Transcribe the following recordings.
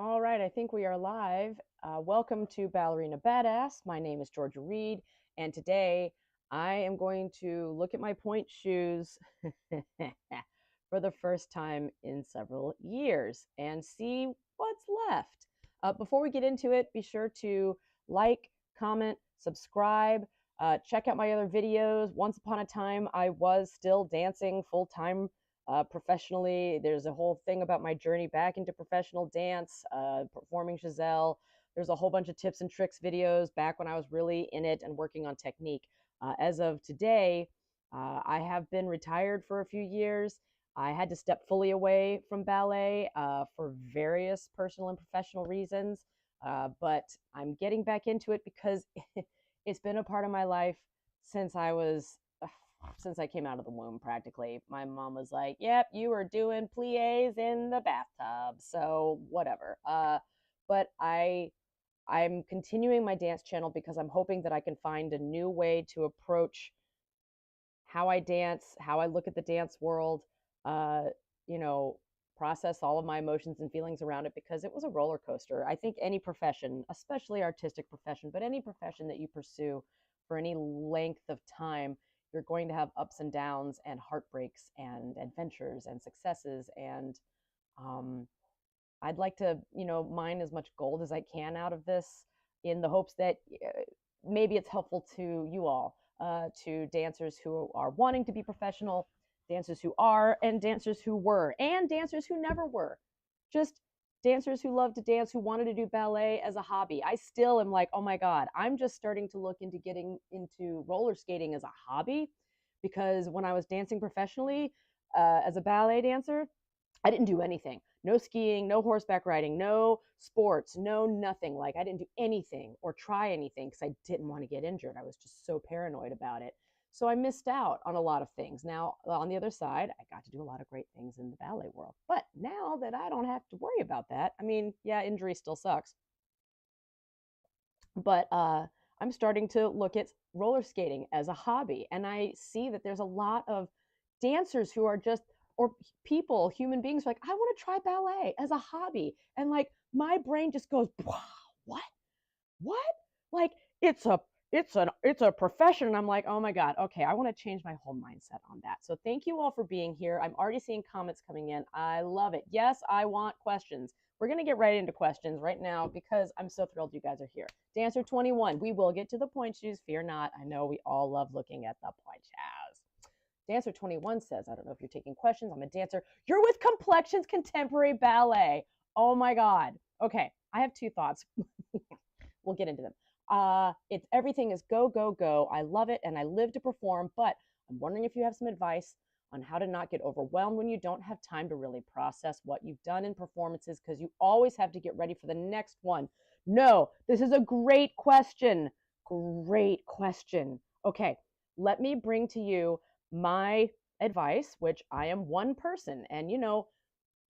All right, I think we are live. Welcome to Ballerina Badass. My name is Georgia Reed, and today I am going to look at my Pointe shoes for the first time in several years and see what's left. Before we get into it, be sure to like, comment, subscribe, check out my other videos. Once upon a time, I was still dancing full time professionally. There's a whole thing about my journey back into professional dance, performing Giselle. There's a whole bunch of tips and tricks videos back when I was really in it and working on technique. As of today, I have been retired for a few years. I had to step fully away from ballet for various personal and professional reasons, but I'm getting back into it because it's been a part of my life since I came out of the womb practically. My mom was like, "Yep, you were doing plies in the bathtub." So, whatever. But I'm continuing my dance channel because I'm hoping that I can find a new way to approach how I dance, how I look at the dance world, uh, you know, process all of my emotions and feelings around it because it was a roller coaster. I think any profession, especially artistic profession, but any profession that you pursue for any length of time, you're going to have ups and downs and heartbreaks and adventures and successes. And um, I'd like to, mine as much gold as I can out of this in the hopes that maybe it's helpful to you all, to dancers who are wanting to be professional, dancers who are, and dancers who were, and dancers who never were. Just dancers who love to dance, who wanted to do ballet as a hobby. I still am like, oh my God, I'm just starting to look into getting into roller skating as a hobby because when I was dancing professionally as a ballet dancer, I didn't do anything. No skiing, no horseback riding, no sports, no nothing. Like I didn't do anything or try anything because I didn't want to get injured. I was just so paranoid about it. So I missed out on a lot of things. Now, on the other side, I got to do a lot of great things in the ballet world. But now that I don't have to worry about that, I mean, yeah, injury still sucks. But I'm starting to look at roller skating as a hobby. And I see that there's a lot of dancers who are just, or people, human beings, like, I want to try ballet as a hobby. And like, my brain just goes, wow, what? What? Like, it's a it's a profession. And I'm like, oh my God, okay, I want to change my whole mindset on that. So thank you all for being here. I'm already seeing comments coming in. I love it. Yes, I want questions. We're going to get right into questions right now because I'm so thrilled you guys are here. Dancer 21, we will get to the Pointe shoes. Fear not. I know we all love looking at the Pointe shoes. Dancer 21 says, I don't know if you're taking questions. I'm a dancer. You're with Complexions Contemporary Ballet. Oh my God. Okay, I have two thoughts. We'll get into them. It's everything is go, go, go. I love it and I live to perform, but I'm wondering if you have some advice on how to not get overwhelmed when you don't have time to really process what you've done in performances because you always have to get ready for the next one. No, this is a great question. Great question. Okay, let me bring to you my advice, which I am one person. And,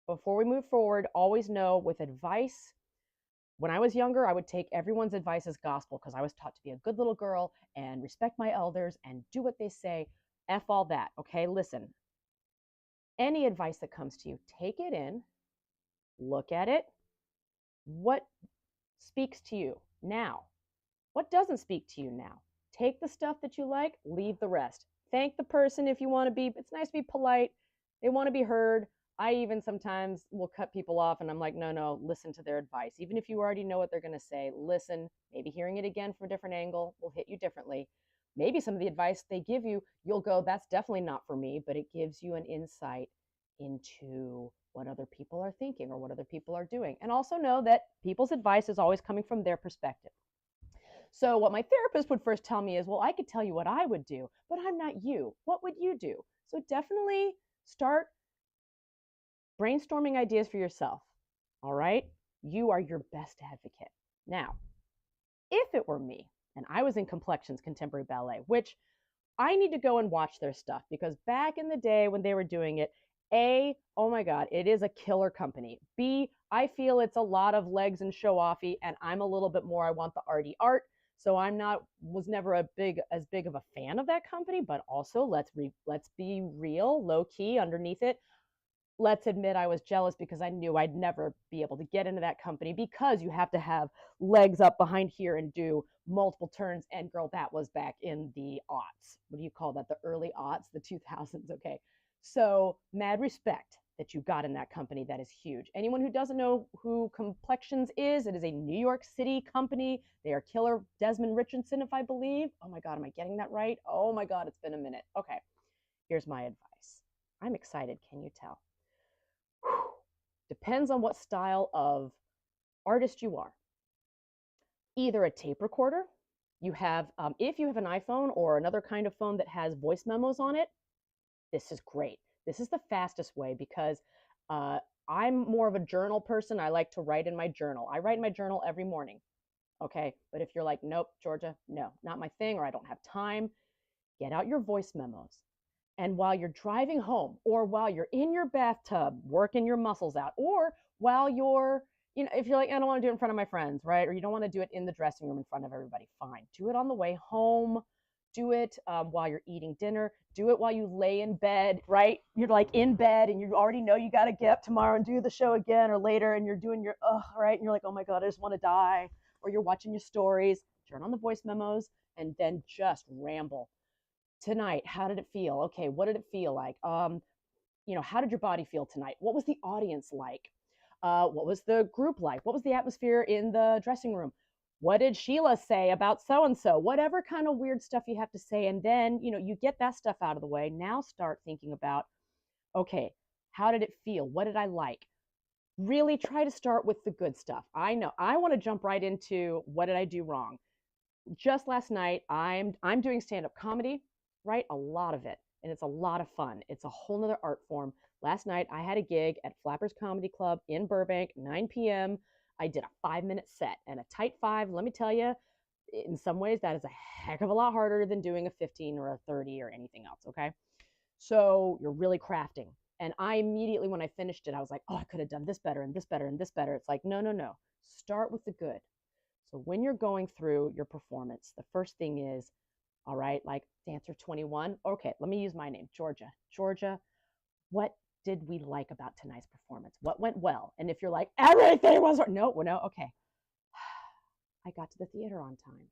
before we move forward, always know with advice, when I was younger, I would take everyone's advice as gospel because I was taught to be a good little girl and respect my elders and do what they say. F all that. Okay, listen. Any advice that comes to you, take it in, look at it. What speaks to you now? What doesn't speak to you now? Take the stuff that you like, leave the rest. Thank the person if you want to be, it's nice to be polite. They want to be heard. I even sometimes will cut people off and I'm like, no, no, listen to their advice. Even if you already know what they're going to say, listen. Maybe hearing it again from a different angle will hit you differently. Maybe some of the advice they give you, you'll go, that's definitely not for me, but it gives you an insight into what other people are thinking or what other people are doing. And also know that people's advice is always coming from their perspective. So what my therapist would first tell me is, well, I could tell you what I would do, but I'm not you. What would you do? So definitely start brainstorming ideas for yourself. All right? You are your best advocate. Now, if it were me and I was in Complexions Contemporary Ballet, which I need to go and watch their stuff because back in the day when they were doing it, A, oh my God, it is a killer company. B, I feel it's a lot of legs and show offy, and I'm a little bit more, I want the arty art. So was never as big of a fan of that company, but also let's be real, low key underneath it. let's admit I was jealous because I knew I'd never be able to get into that company because you have to have legs up behind here and do multiple turns. And girl, that was back in the aughts. What do you call that? The early aughts, the 2000s. Okay. So mad respect that you got in that company. That is huge. Anyone who doesn't know who Complexions is, it is a New York City company. They are killer Desmond Richardson, if I believe. Oh my God, am I getting that right? Oh my God, it's been a minute. Okay. Here's my advice. I'm excited. Can you tell? Depends on what style of artist you are. Either a tape recorder, you have, if you have an iPhone or another kind of phone that has voice memos on it, this is great. This is the fastest way because uh, I'm more of a journal person. I like to write in my journal. I write in my journal every morning. Okay. But if you're like, nope, Georgia, no, not my thing, or I don't have time, get out your voice memos. And while you're driving home, or while you're in your bathtub working your muscles out, or while you're, if you're like, I don't want to do it in front of my friends, right? Or you don't want to do it in the dressing room in front of everybody, fine. Do it on the way home. Do it while you're eating dinner. Do it while you lay in bed, right? You're like in bed and you already know you got to get up tomorrow and do the show again or later, and you're doing your, right? And you're like, oh my God, I just want to die. Or you're watching your stories, turn on the voice memos, and then just ramble. Tonight, how did it feel? Okay, what did it feel like? How did your body feel tonight? What was the audience like? What was the group like? What was the atmosphere in the dressing room? What did Sheila say about so and so? Whatever kind of weird stuff you have to say, and then you get that stuff out of the way. Now start thinking about, okay, how did it feel? What did I like? Really try to start with the good stuff. I know I want to jump right into what did I do wrong. Just last night, I'm doing stand-up comedy, right? A lot of it. And it's a lot of fun. It's a whole nother art form. Last night, I had a gig at Flappers Comedy Club in Burbank, 9 p.m. I did a 5-minute set, and a tight five, let me tell you, in some ways, that is a heck of a lot harder than doing a 15 or a 30 or anything else, okay? So you're really crafting. And I immediately, when I finished it, I was like, oh, I could have done this better and this better and this better. It's like, no, no, no. Start with the good. So when you're going through your performance, the first thing is, all right, like dancer 21. Okay, let me use my name, Georgia. Georgia, what did we like about tonight's performance? What went well? And if you're like, everything was, no, okay. I got to the theater on time.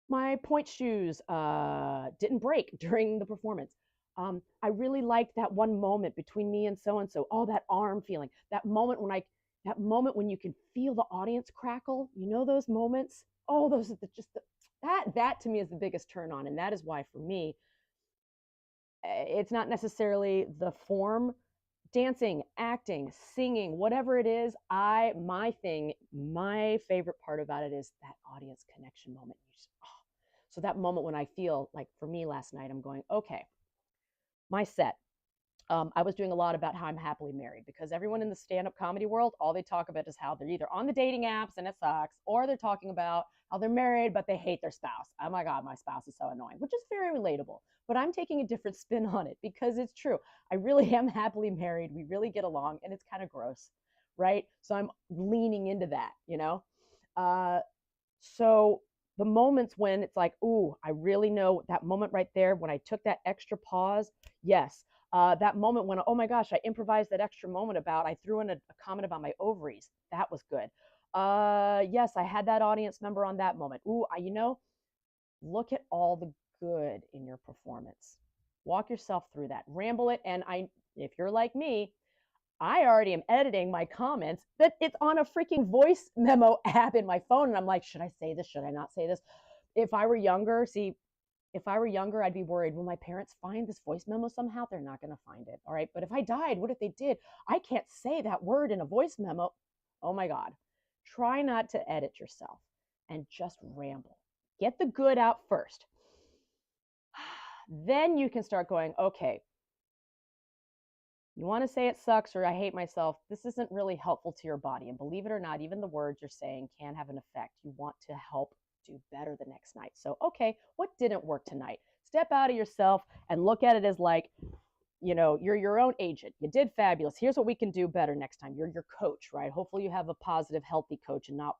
My Pointe shoes didn't break during the performance. I really liked that one moment between me and so and so. Oh, that arm feeling. That moment when you can feel the audience crackle. You know those moments. Oh, those are that to me is the biggest turn on, and that is why for me, it's not necessarily the form. Dancing, acting, singing, whatever it is, my favorite part about it is that audience connection moment. So that moment when I feel like, for me last night, I'm going, okay, my set. I was doing a lot about how I'm happily married, because everyone in the stand-up comedy world, all they talk about is how they're either on the dating apps and it sucks, or they're talking about how they're married but they hate their spouse. Oh my God, my spouse is so annoying, which is very relatable. But I'm taking a different spin on it because it's true. I really am happily married. We really get along, and it's kind of gross, right? So I'm leaning into that. So the moments when it's like, ooh, I really know that moment right there when I took that extra pause. Yes. That moment when, oh my gosh, I improvised that extra moment about, I threw in a comment about my ovaries. That was good. Yes, I had that audience member on that moment. Ooh, look at all the good in your performance. Walk yourself through that. Ramble it. And if you're like me, I already am editing my comments, that it's on a freaking voice memo app in my phone. And I'm like, should I say this? Should I not say this? If I were younger, I'd be worried, will my parents find this voice memo somehow? They're not going to find it. All right. But if I died, what if they did? I can't say that word in a voice memo. Oh my God. Try not to edit yourself and just ramble. Get the good out first. Then you can start going, okay, you want to say it sucks or I hate myself. This isn't really helpful to your body. And believe it or not, even the words you're saying can have an effect. You want to help do better the next night. So, okay, what didn't work tonight? Step out of yourself and look at it as like, you're your own agent. You did fabulous. Here's what we can do better next time. You're your coach, right? Hopefully you have a positive, healthy coach and not,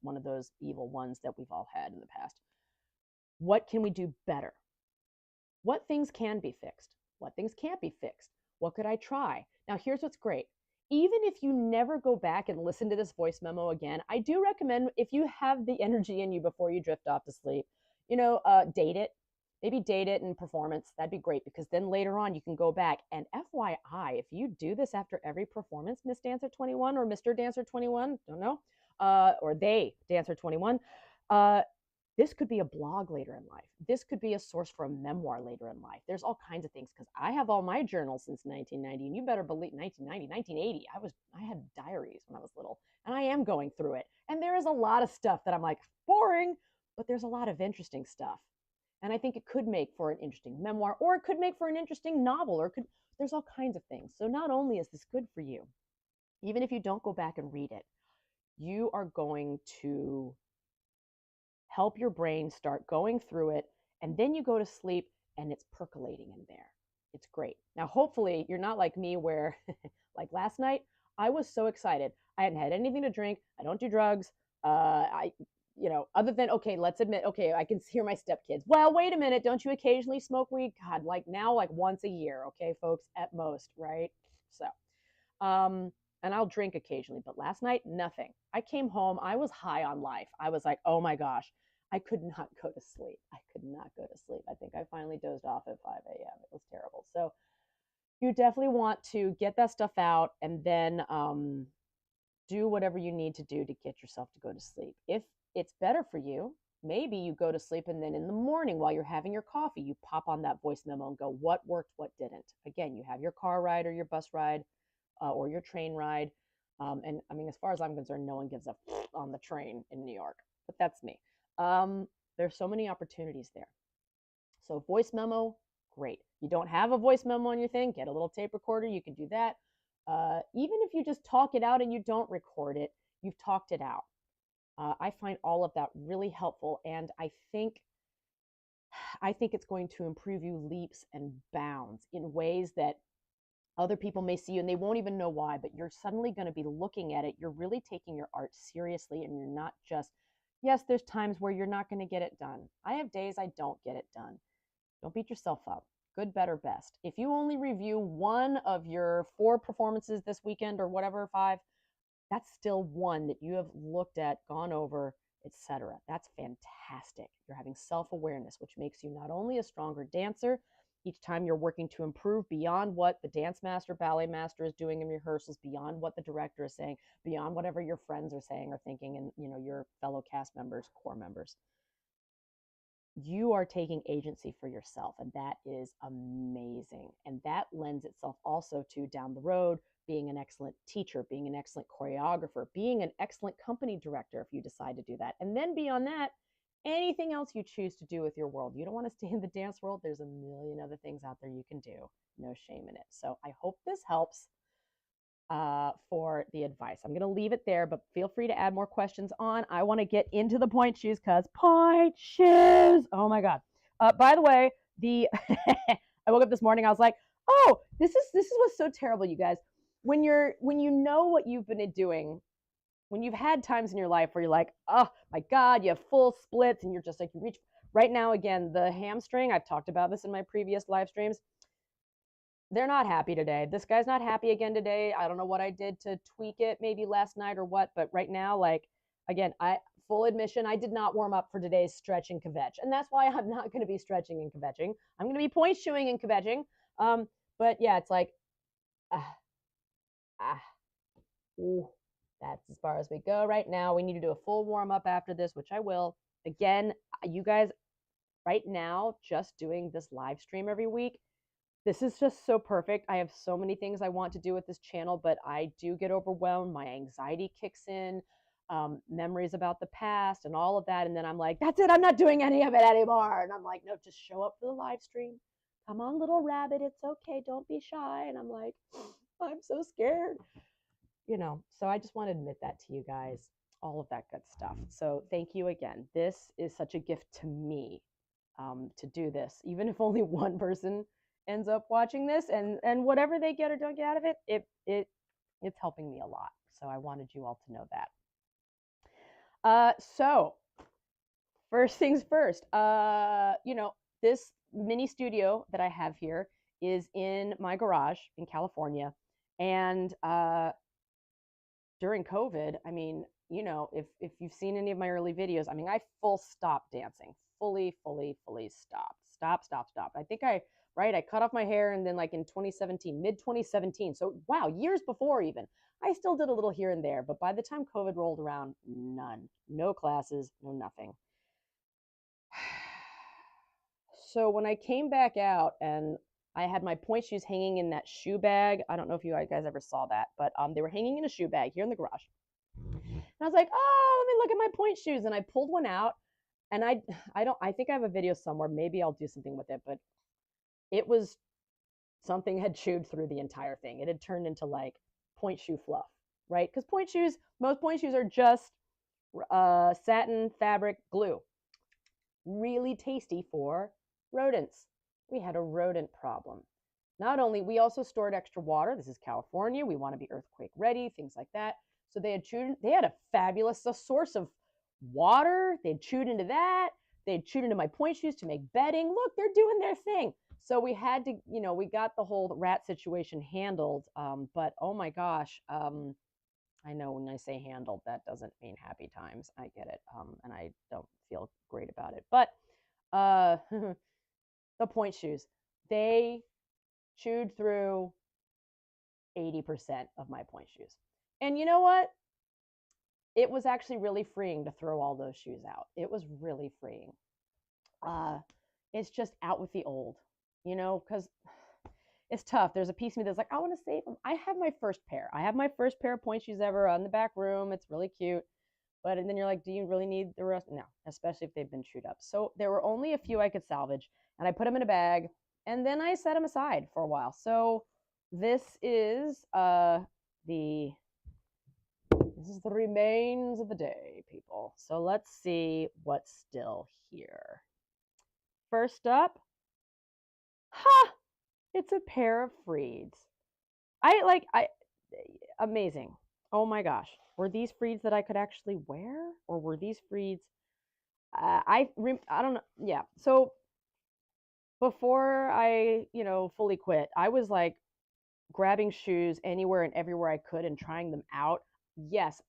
one of those evil ones that we've all had in the past. What can we do better? What things can be fixed? What things can't be fixed? What could I try? Now, here's what's great. Even if you never go back and listen to this voice memo again, I do recommend, if you have the energy in you before you drift off to sleep, date it. Maybe date it in performance. That'd be great, because then later on you can go back. And FYI, if you do this after every performance, Miss Dancer 21 or Mr. Dancer 21, don't know, or they Dancer 21, this could be a blog later in life. This could be a source for a memoir later in life. There's all kinds of things, because I have all my journals since 1990, and you better believe 1990, 1980. I had diaries when I was little, and I am going through it. And there is a lot of stuff that I'm like, boring, but there's a lot of interesting stuff. And I think it could make for an interesting memoir, or it could make for an interesting novel, or there's all kinds of things. So not only is this good for you, even if you don't go back and read it, you are going to help your brain start going through it, and then you go to sleep and it's percolating in there. It's great. Now, hopefully you're not like me, where like last night, I was so excited. I hadn't had anything to drink. I don't do drugs. Other than, okay, let's admit, okay, I can hear my stepkids. Well, wait a minute. Don't you occasionally smoke weed? God, like now, like once a year. Okay, folks, at most, right? So, and I'll drink occasionally, but last night, nothing. I came home. I was high on life. I was like, oh my gosh, I could not go to sleep. I could not go to sleep. I think I finally dozed off at 5 a.m. It was terrible. So you definitely want to get that stuff out, and then do whatever you need to do to get yourself to go to sleep. If it's better for you, maybe you go to sleep, and then in the morning while you're having your coffee, you pop on that voice memo and go, what worked, what didn't. Again, you have your car ride or your bus ride, or your train ride. And I mean, as far as I'm concerned, no one gives a on the train in New York, but that's me. There's so many opportunities there. So voice memo, great. You don't have a voice memo on your thing, get a little tape recorder. You can do that. Even if you just talk it out and you don't record it, you've talked it out. I find all of that really helpful, and I think it's going to improve you leaps and bounds in ways that other people may see you and they won't even know why, but you're suddenly going to be looking at it. You're really taking your art seriously, and you're not just, yes, there's times where you're not going to get it done. I have days I don't get it done. Don't beat yourself up. Good, better, best. If you only review one of your 4 performances this weekend, or whatever, 5, that's still one that you have looked at, gone over, etc. That's fantastic. You're having self-awareness, which makes you not only a stronger dancer, each time you're working to improve beyond what the dance master, ballet master is doing in rehearsals, beyond what the director is saying, beyond whatever your friends are saying or thinking, and your fellow cast members, core members. You are taking agency for yourself, and that is amazing. And that lends itself also to, down the road, being an excellent teacher, being an excellent choreographer, being an excellent company director if you decide to do that. And then beyond that, anything else you choose to do with your world. You don't want to stay in the dance world. There's a million other things out there you can do. No shame in it. So I hope this helps for the advice. I'm going to leave it there, but feel free to add more questions on. I want to get into the Pointe shoes, because Pointe shoes. Oh my God. By the way, I woke up this morning. I was like, oh, this is what's so terrible, you guys. When you know what you've been doing, when you've had times in your life where you're like, oh my God, you have full splits, and you're just like, you reach right now, again, the hamstring, I've talked about this in my previous live streams. They're not happy today. This guy's not happy again today. I don't know what I did to tweak it, maybe last night or what, but right now, like, again, full admission, I did not warm up for today's stretch and kvetch, and that's why I'm not going to be stretching and kvetching. I'm going to be point shoeing and kvetching. But yeah, it's like, ooh, that's as far as we go right now. We need to do a full warm up after this, which I will. Again, you guys, right now, just doing this live stream every week, this is just so perfect. I have so many things I want to do with this channel, but I do get overwhelmed. My anxiety kicks in, memories about the past and all of that. And then I'm like, that's it. I'm not doing any of it anymore. And I'm like, no, just show up for the live stream. Come on, little rabbit. It's okay. Don't be shy. And I'm like, I'm so scared. So I just want to admit that to you guys, all of that good stuff. So thank you again. This is such a gift to me, to do this, even if only one person ends up watching this, and whatever they get or don't get out of it, it's helping me a lot. So I wanted you all to know that. So first things first, this mini studio that I have here is in my garage in California. And during COVID, I mean, you know, if you've seen any of my early videos, I mean, I full stopped dancing, fully stopped, stop. I think I cut off my hair, and then like in 2017, mid 2017, so wow, years before even, I still did a little here and there, but by the time COVID rolled around, none, no classes, no nothing. So when I came back out and I had my pointe shoes hanging in that shoe bag, I don't know if you guys ever saw that, but they were hanging in a shoe bag here in the garage. And I was like, oh, let me look at my pointe shoes. And I pulled one out, and I think I have a video somewhere. Maybe I'll do something with it, but it was something had chewed through the entire thing. It had turned into like pointe shoe fluff, right? Because most pointe shoes are just satin fabric glue. Really tasty for rodents. We had a rodent problem. Not only, we also stored extra water. This is California. We want to be earthquake ready, things like that. So they had a fabulous source of water. They'd chewed into that. They'd chewed into my pointe shoes to make bedding. Look, they're doing their thing. So we had to, you know, we got the whole rat situation handled. But oh my gosh, I know when I say handled, that doesn't mean happy times. I get it. And I don't feel great about it. But the pointe shoes, they chewed through 80% of my pointe shoes. And you know what? It was actually really freeing to throw all those shoes out. It was really freeing. It's just out with the old, you know, because it's tough. There's a piece of me that's like, I want to save them. I have my first pair. I have my first pair of pointe shoes ever on the back room. It's really cute. But and then you're like, do you really need the rest? No, especially if they've been chewed up. So there were only a few I could salvage, and I put them in a bag, and then I set them aside for a while. So this is the remains of the day, people. So let's see what's still here. First up, it's a pair of Freeds. Amazing. Oh my gosh. Were these Freeds that I could actually wear? Or were these Freeds? I don't know. Yeah. So before I, you know, fully quit, I was like grabbing shoes anywhere and everywhere I could and trying them out. Yes,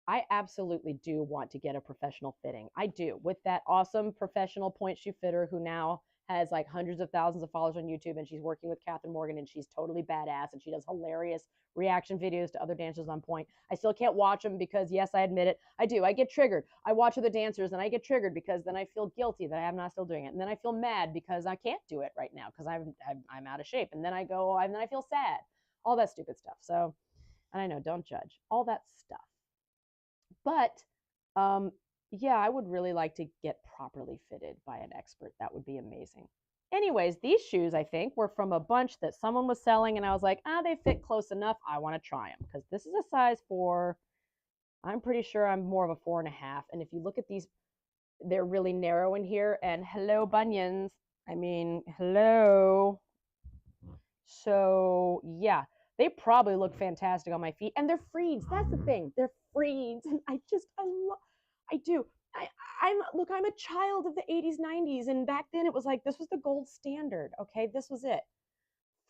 I absolutely do want to get a professional fitting. I do, with that awesome professional pointe shoe fitter who now has like hundreds of thousands of followers on YouTube, and she's working with Catherine Morgan, and she's totally badass, and she does hilarious reaction videos to other dancers on pointe. I still can't watch them because, yes, I admit it, I do. I get triggered. I watch other dancers and I get triggered because then I feel guilty that I am not still doing it, and then I feel mad because I can't do it right now because I'm out of shape, and then I feel sad. All that stupid stuff. So, and I know, don't judge all that stuff. But yeah, I would really like to get properly fitted by an expert. That would be amazing. Anyways, these shoes, I think, were from a bunch that someone was selling, and I was like, they fit close enough. I want to try them because this is a size 4. I'm pretty sure I'm more of a 4.5. And if you look at these, they're really narrow in here. And hello, bunions. I mean, hello. So yeah, they probably look fantastic on my feet, and they're Freeds. That's the thing. They're Freeds, and I do. I'm a child of the 80s, 90s, and back then it was like this was the gold standard. Okay, this was it.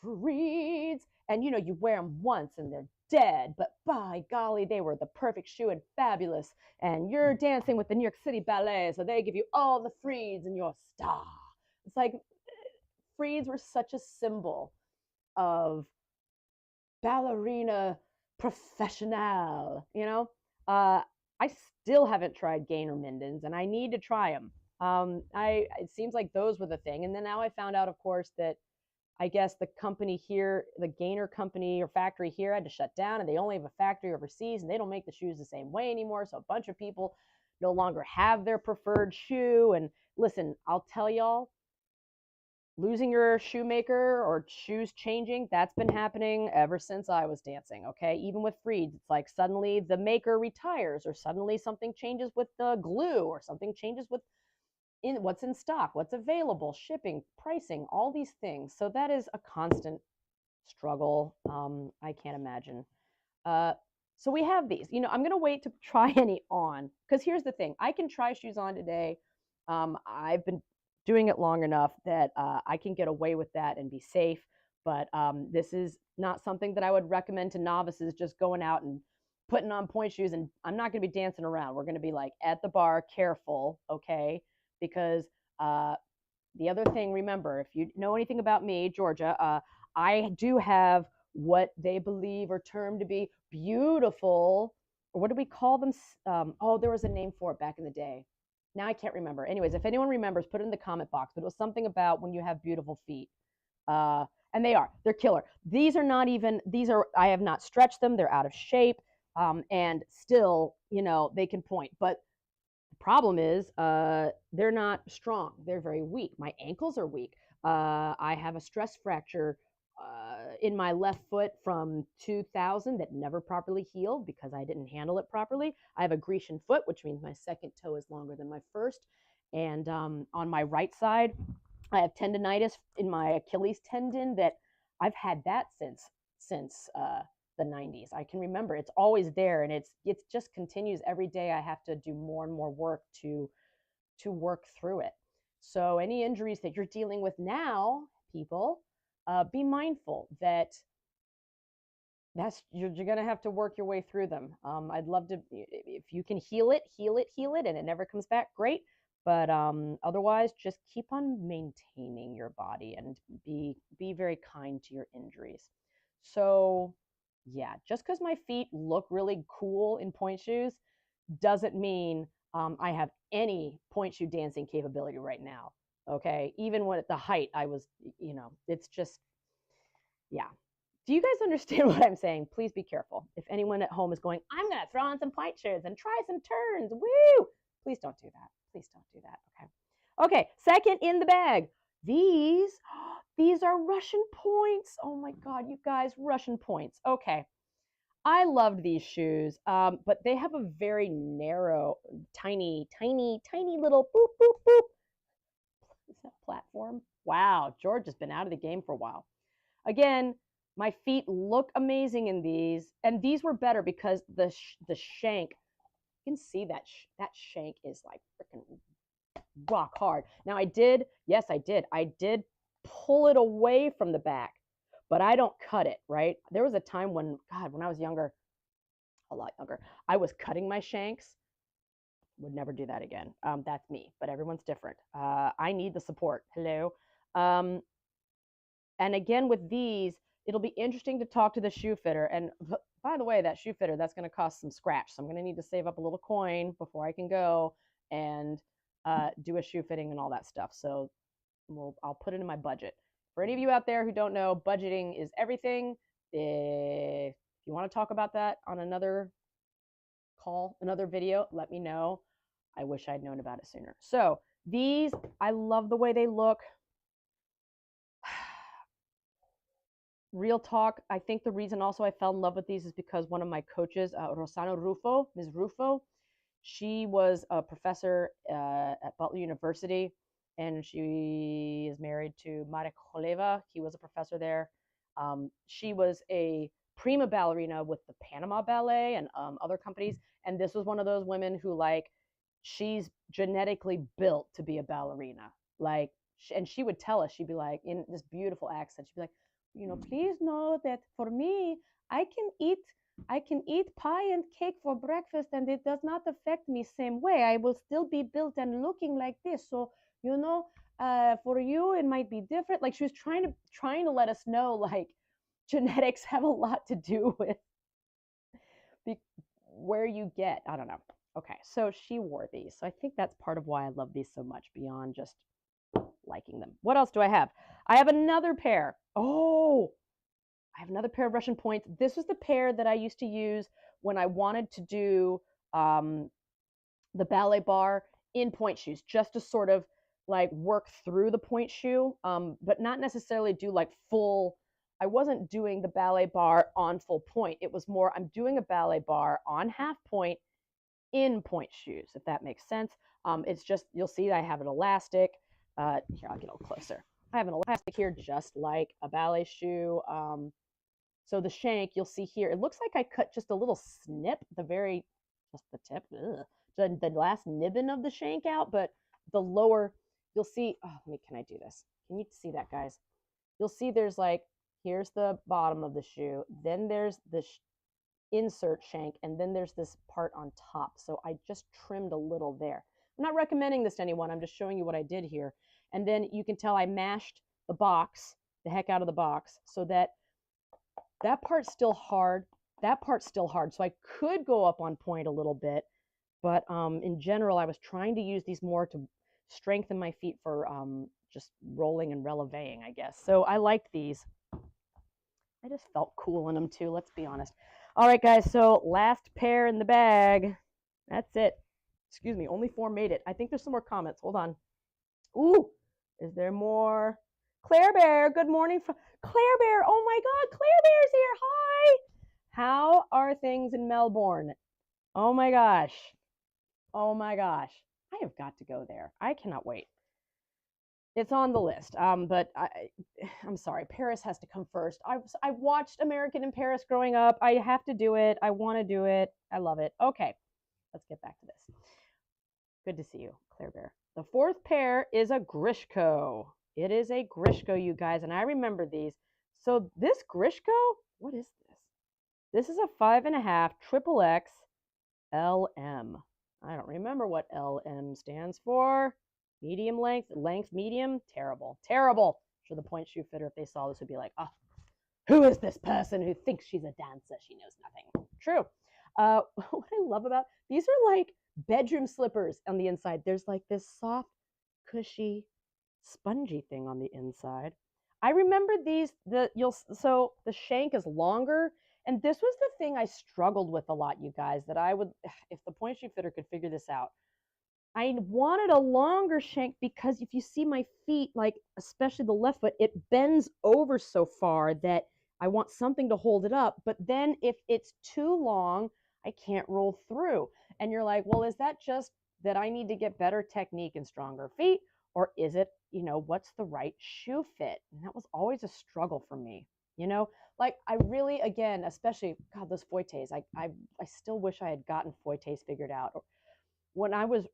Freeds, and you know, you wear them once and they're dead, but by golly, they were the perfect shoe and fabulous. And you're dancing with the New York City Ballet, so they give you all the Freeds and you're a star. It's like Freeds were such a symbol of ballerina professional, you know. I still haven't tried Gainer Mindens, and I need to try them. It seems like those were the thing, and then now I found out, of course, that I guess the company here, the Gainer company or factory here, had to shut down, and they only have a factory overseas, and they don't make the shoes the same way anymore. So a bunch of people no longer have their preferred shoe. And listen, I'll tell y'all, losing your shoemaker or shoes changing, that's been happening ever since I was dancing. Okay, even with Freeds, it's like suddenly the maker retires, or suddenly something changes with the glue, or something changes with what's in stock, what's available, shipping, pricing, all these things. So that is a constant struggle. I can't imagine. So we have these. You know, I'm gonna wait to try any on, because here's the thing: I can try shoes on today. I've been doing it long enough that I can get away with that and be safe. But this is not something that I would recommend to novices, just going out and putting on pointe shoes. And I'm not going to be dancing around. We're going to be like at the bar, careful, okay? Because the other thing, remember, if you know anything about me, Georgia, I do have what they believe are termed to be beautiful, or what do we call them? Oh, there was a name for it back in the day. Now I can't remember. Anyways, if anyone remembers, put it in the comment box. But it was something about when you have beautiful feet. Uh, and they're killer. These are not even, I have not stretched them. They're out of shape. And still, they can point. But the problem is they're not strong. They're very weak. My ankles are weak. I have a stress fracture in my left foot from 2000 that never properly healed because I didn't handle it properly. I have a Grecian foot, which means my second toe is longer than my first. And on my right side, I have tendonitis in my Achilles tendon that I've had that since the 90s. I can remember it's always there, and it just continues every day. I have to do more and more work to work through it. So any injuries that you're dealing with now, people, be mindful that you're going to have to work your way through them. I'd love to, if you can heal it, and it never comes back, great. But otherwise, just keep on maintaining your body and be very kind to your injuries. So yeah, just because my feet look really cool in pointe shoes doesn't mean I have any pointe shoe dancing capability right now. Okay, even when at the height I was, it's just, yeah. Do you guys understand what I'm saying? Please be careful. If anyone at home is going, I'm going to throw on some pointe shoes and try some turns, woo! Please don't do that. Please don't do that. Okay. Okay. Second in the bag. These are Russian points. Oh my God, you guys, Russian points. Okay. I loved these shoes, but they have a very narrow, tiny little boop, boop, boop. Is that platform? Wow, George has been out of the game for a while. Again, my feet look amazing in these, and these were better because the shank, you can see that shank is like freaking rock hard. Now I did pull it away from the back, but I don't cut it, right? There was a time when I was younger, a lot younger, I was cutting my shanks. Would never do that again. That's me, but everyone's different. I need the support. Hello. And again, with these, it'll be interesting to talk to the shoe fitter. And by the way, that shoe fitter, that's going to cost some scratch. So I'm going to need to save up a little coin before I can go and do a shoe fitting and all that stuff. So I'll put it in my budget. For any of you out there who don't know, budgeting is everything. If you want to talk about that on another call, another video, let me know. I wish I'd known about it sooner. So these, I love the way they look. Real talk, I think the reason also I fell in love with these is because one of my coaches, Rossano Ruffo, Ms. Ruffo, she was a professor at Butler University, and she is married to Marek Choleva. He was a professor there. She was a prima ballerina with the Panama Ballet and other companies, and this was one of those women who, like, she's genetically built to be a ballerina. Like, and she would tell us, she'd be like, in this beautiful accent, she'd be like, please know that for me, I can eat pie and cake for breakfast, and it does not affect me same way. I will still be built and looking like this. So, for you, it might be different. Like, she was trying to let us know, like, genetics have a lot to do with where you get, I don't know. Okay, so she wore these. So I think that's part of why I love these so much, beyond just liking them. What else do I have? I have another pair. Oh, I have another pair of Russian points. This was the pair that I used to use when I wanted to do the ballet bar in pointe shoes, just to sort of like work through the pointe shoe, but not necessarily do like full. I wasn't doing the ballet bar on full point. It was more, I'm doing a ballet bar on half point in pointe shoes, if that makes sense. It's just, you'll see I have an elastic. Here, I'll get a little closer. I have an elastic here, just like a ballet shoe. So the shank, you'll see here, it looks like I cut just a little snip, just the tip, the last nibbin of the shank out, but the lower, you'll see, can I do this? Can you see that, guys? You'll see there's like here's the bottom of the shoe, then there's the insert shank, and then there's this part on top. So I just trimmed a little there. I'm not recommending this to anyone. I'm just showing you what I did here. And then you can tell I mashed the box, the heck out of the box, so that that part's still hard. That part's still hard. So I could go up on point a little bit, but in general, I was trying to use these more to strengthen my feet for just rolling and relevéing, I guess. So I liked these. I just felt cool in them too, let's be honest. All right, guys, so last pair in the bag. That's it. Excuse me, only 4 made it. I think there's some more comments. Hold on. Ooh, is there more? Claire Bear, good morning. Claire Bear, oh my God, Claire Bear's here. Hi. How are things in Melbourne? Oh my gosh. Oh my gosh. I have got to go there. I cannot wait. It's on the list, but I'm sorry. Paris has to come first. I watched American in Paris growing up. I have to do it. I want to do it. I love it. Okay, let's get back to this. Good to see you, Claire Bear. The 4th pair is a Grishko. It is a Grishko, you guys, and I remember these. So this Grishko, what is this? This is a 5.5 XXX LM. I don't remember what LM stands for. Medium length, medium, terrible, terrible. I'm sure the Pointe shoe fitter, if they saw this, would be like, oh, who is this person who thinks she's a dancer? She knows nothing. True. What I love about these are like bedroom slippers on the inside. There's like this soft, cushy, spongy thing on the inside. I remember these. So the shank is longer, and this was the thing I struggled with a lot, you guys. That I would, if the Pointe shoe fitter could figure this out. I wanted a longer shank because if you see my feet, like especially the left foot, it bends over so far that I want something to hold it up. But then if it's too long, I can't roll through. And you're like, well, is that just that I need to get better technique and stronger feet? Or is it, what's the right shoe fit? And that was always a struggle for me. Like I really, again, especially, God, those Foites, I still wish I had gotten Foites figured out. When I was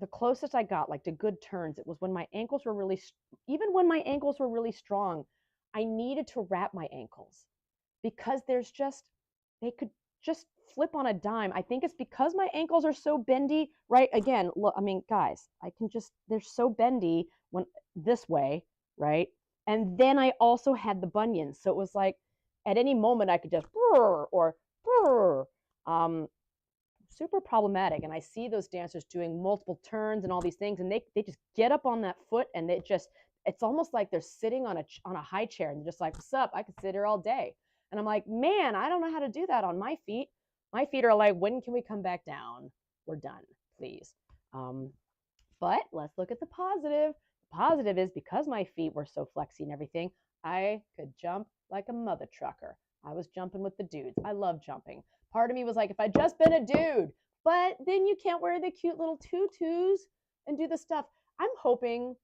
the closest I got like to good turns, it was when my ankles were really, even when my ankles were really strong, I needed to wrap my ankles because they could just flip on a dime. I think it's because my ankles are so bendy, right? Again, look, I mean, guys, they're so bendy when this way, right? And then I also had the bunions. So it was like at any moment I could just, super problematic. And I see those dancers doing multiple turns and all these things, and they just get up on that foot, and it's almost like they're sitting on a high chair, and they're just like, what's up? I could sit here all day. And I'm like, man, I don't know how to do that on my feet. My feet are like, when can we come back down? We're done, please. But let's look at the positive. The positive is because my feet were so flexy and everything, I could jump like a mother trucker. I was jumping with the dudes. I love jumping. Part of me was like, if I'd just been a dude, but then you can't wear the cute little tutus and do the stuff. I'm hoping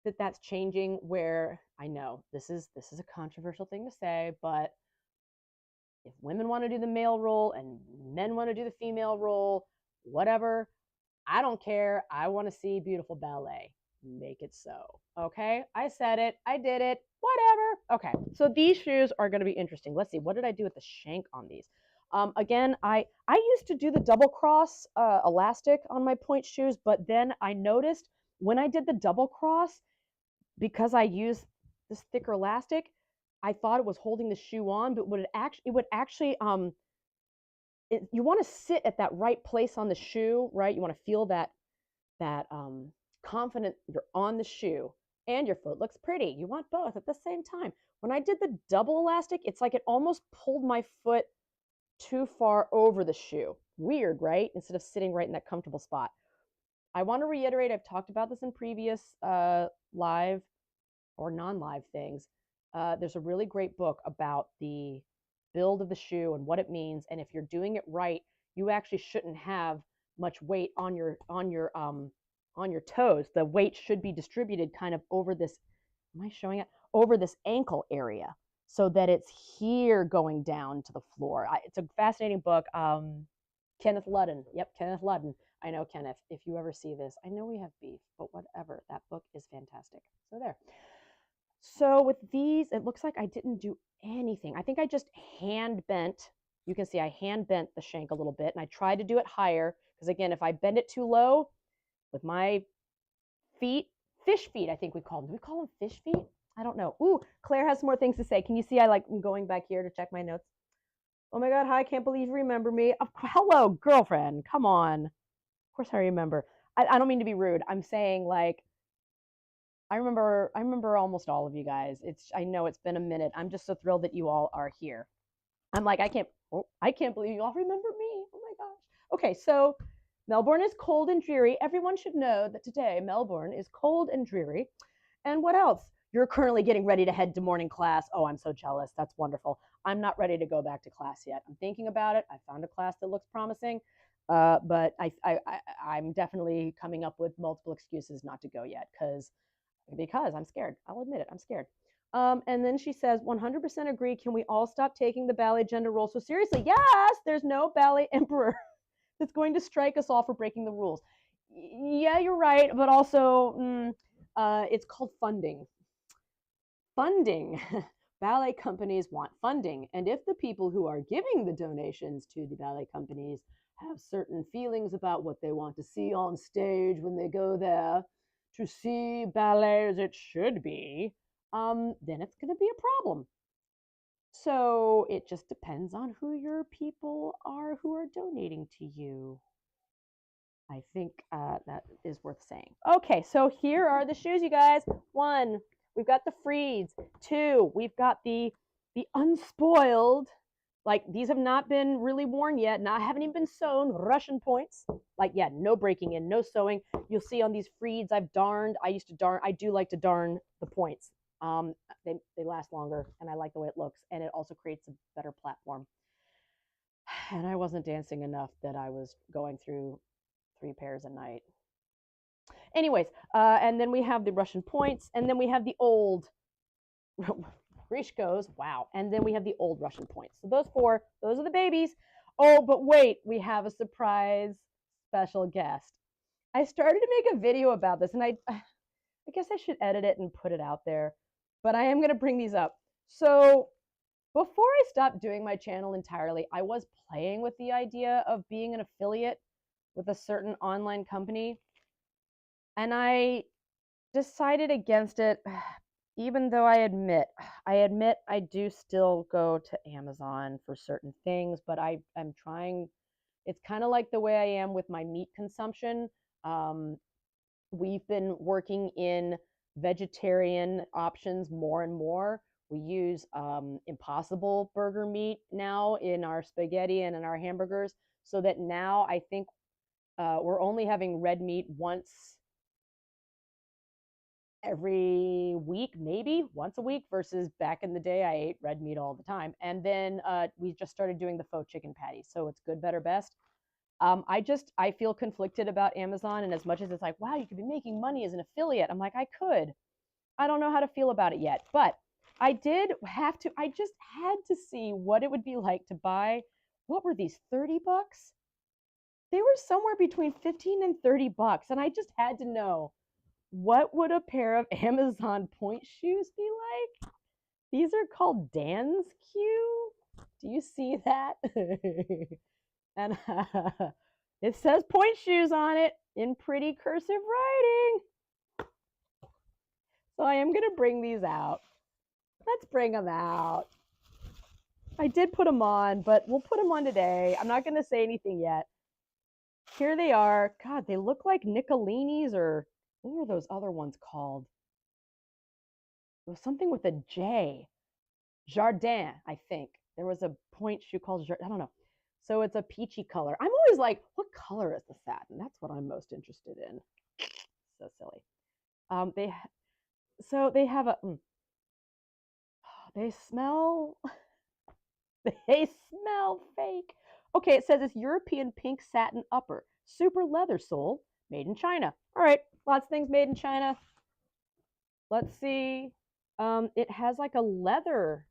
that that's changing, where I know this is a controversial thing to say, but if women want to do the male role and men want to do the female role, whatever, I don't care. I want to see beautiful ballet. Make it so. Okay, I said it. I did it. Whatever. Okay, so these shoes are going to be interesting. Let's see. What did I do with the shank on these? Again, I used to do the double cross elastic on my Pointe shoes, but then I noticed when I did the double cross, because I used this thicker elastic, I thought it was holding the shoe on, but it would actually you want to sit at that right place on the shoe, right? You want to feel that confident you're on the shoe and your foot looks pretty. You want both at the same time. When I did the double elastic, it's like it almost pulled my foot too far over the shoe. Weird, right? Instead of sitting right in that comfortable spot. I want to reiterate, I've talked about this in previous live or non-live things. There's a really great book about the build of the shoe and what it means. And if you're doing it right, you actually shouldn't have much weight on your toes. The weight should be distributed kind of over this, am I showing it? Over this ankle area, so that it's here going down to the floor. It's a fascinating book. Kenneth Ludden. Yep, Kenneth Ludden. I know, Kenneth, if you ever see this, I know we have beef, but whatever. That book is fantastic. So there. So with these, it looks like I didn't do anything. I think I just hand bent. You can see I hand bent the shank a little bit, and I tried to do it higher because again, if I bend it too low with my feet, fish feet, I think we call them. Do we call them fish feet? I don't know. Ooh, Claire has some more things to say. Can you see I'm going back here to check my notes? Oh my God, hi, can't believe you remember me. Hello, girlfriend. Come on. Of course I remember. I don't mean to be rude. I'm saying like I remember almost all of you guys. I know it's been a minute. I'm just so thrilled that you all are here. I'm like, I can't believe you all remember me. Oh my gosh. Okay, so Melbourne is cold and dreary. Everyone should know that today Melbourne is cold and dreary. And what else? You're currently getting ready to head to morning class. Oh, I'm so jealous. That's wonderful. I'm not ready to go back to class yet. I'm thinking about it. I found a class that looks promising, but I'm definitely coming up with multiple excuses not to go yet because I'm scared. I'll admit it. I'm scared. And then she says, 100% agree. Can we all stop taking the ballet gender role so seriously? Yes, there's no ballet emperor that's going to strike us all for breaking the rules. Yeah, you're right. But also, it's called funding. Funding. Ballet companies want funding. And if the people who are giving the donations to the ballet companies have certain feelings about what they want to see on stage when they go there to see ballet as it should be, then it's going to be a problem. So it just depends on who your people are who are donating to you. I think that is worth saying. Okay, so here are the shoes, you guys. 1, we've got the Freeds. 2, we've got the unspoiled. Like these have not been really worn yet. Haven't even been sewn. Russian points. Like yeah, no breaking in, no sewing. You'll see on these Freeds I've darned. I do like to darn the points. They last longer, and I like the way it looks, and it also creates a better platform. And I wasn't dancing enough that I was going through 3 pairs a night. Anyways, and then we have the Russian points, and then we have the old Grishkos. Wow. And then we have the old Russian points. So those 4, those are the babies. Oh, but wait, we have a surprise special guest. I started to make a video about this, and I guess I should edit it and put it out there, but I am going to bring these up. So before I stopped doing my channel entirely, I was playing with the idea of being an affiliate with a certain online company, and I decided against it, even though I admit I do still go to Amazon for certain things, but I'm trying. It's kind of like the way I am with my meat consumption. We've been working in vegetarian options more and more. We use Impossible burger meat now in our spaghetti and in our hamburgers, so that now I think we're only having red meat once every week, maybe once a week, versus back in the day I ate red meat all the time. And then we just started doing the faux chicken patties. So it's good, better, best. I feel conflicted about Amazon, and as much as it's like, wow, you could be making money as an affiliate, I'm like, I could. I don't know how to feel about it yet, but I just had to see what it would be like to buy, what were these, 30 bucks? They were somewhere between 15 and 30 bucks, and I just had to know, what would a pair of Amazon Pointe shoes be like? These are called Dan's Q. Do you see that? And it says Pointe shoes on it in pretty cursive writing. So I am going to bring these out. Let's bring them out. I did put them on, but we'll put them on today. I'm not going to say anything yet. Here they are. God, they look like Niccolinis, or what were those other ones called? It was something with a J. Jardin, I think. There was a Pointe shoe called Jardin. I don't know. So it's a peachy color. I'm always like, what color is the satin? That's what I'm most interested in. So silly. They have a. They smell. They smell fake. Okay, it says it's European pink satin upper, super leather sole, made in China. All right, lots of things made in China. Let's see. It has like a leather.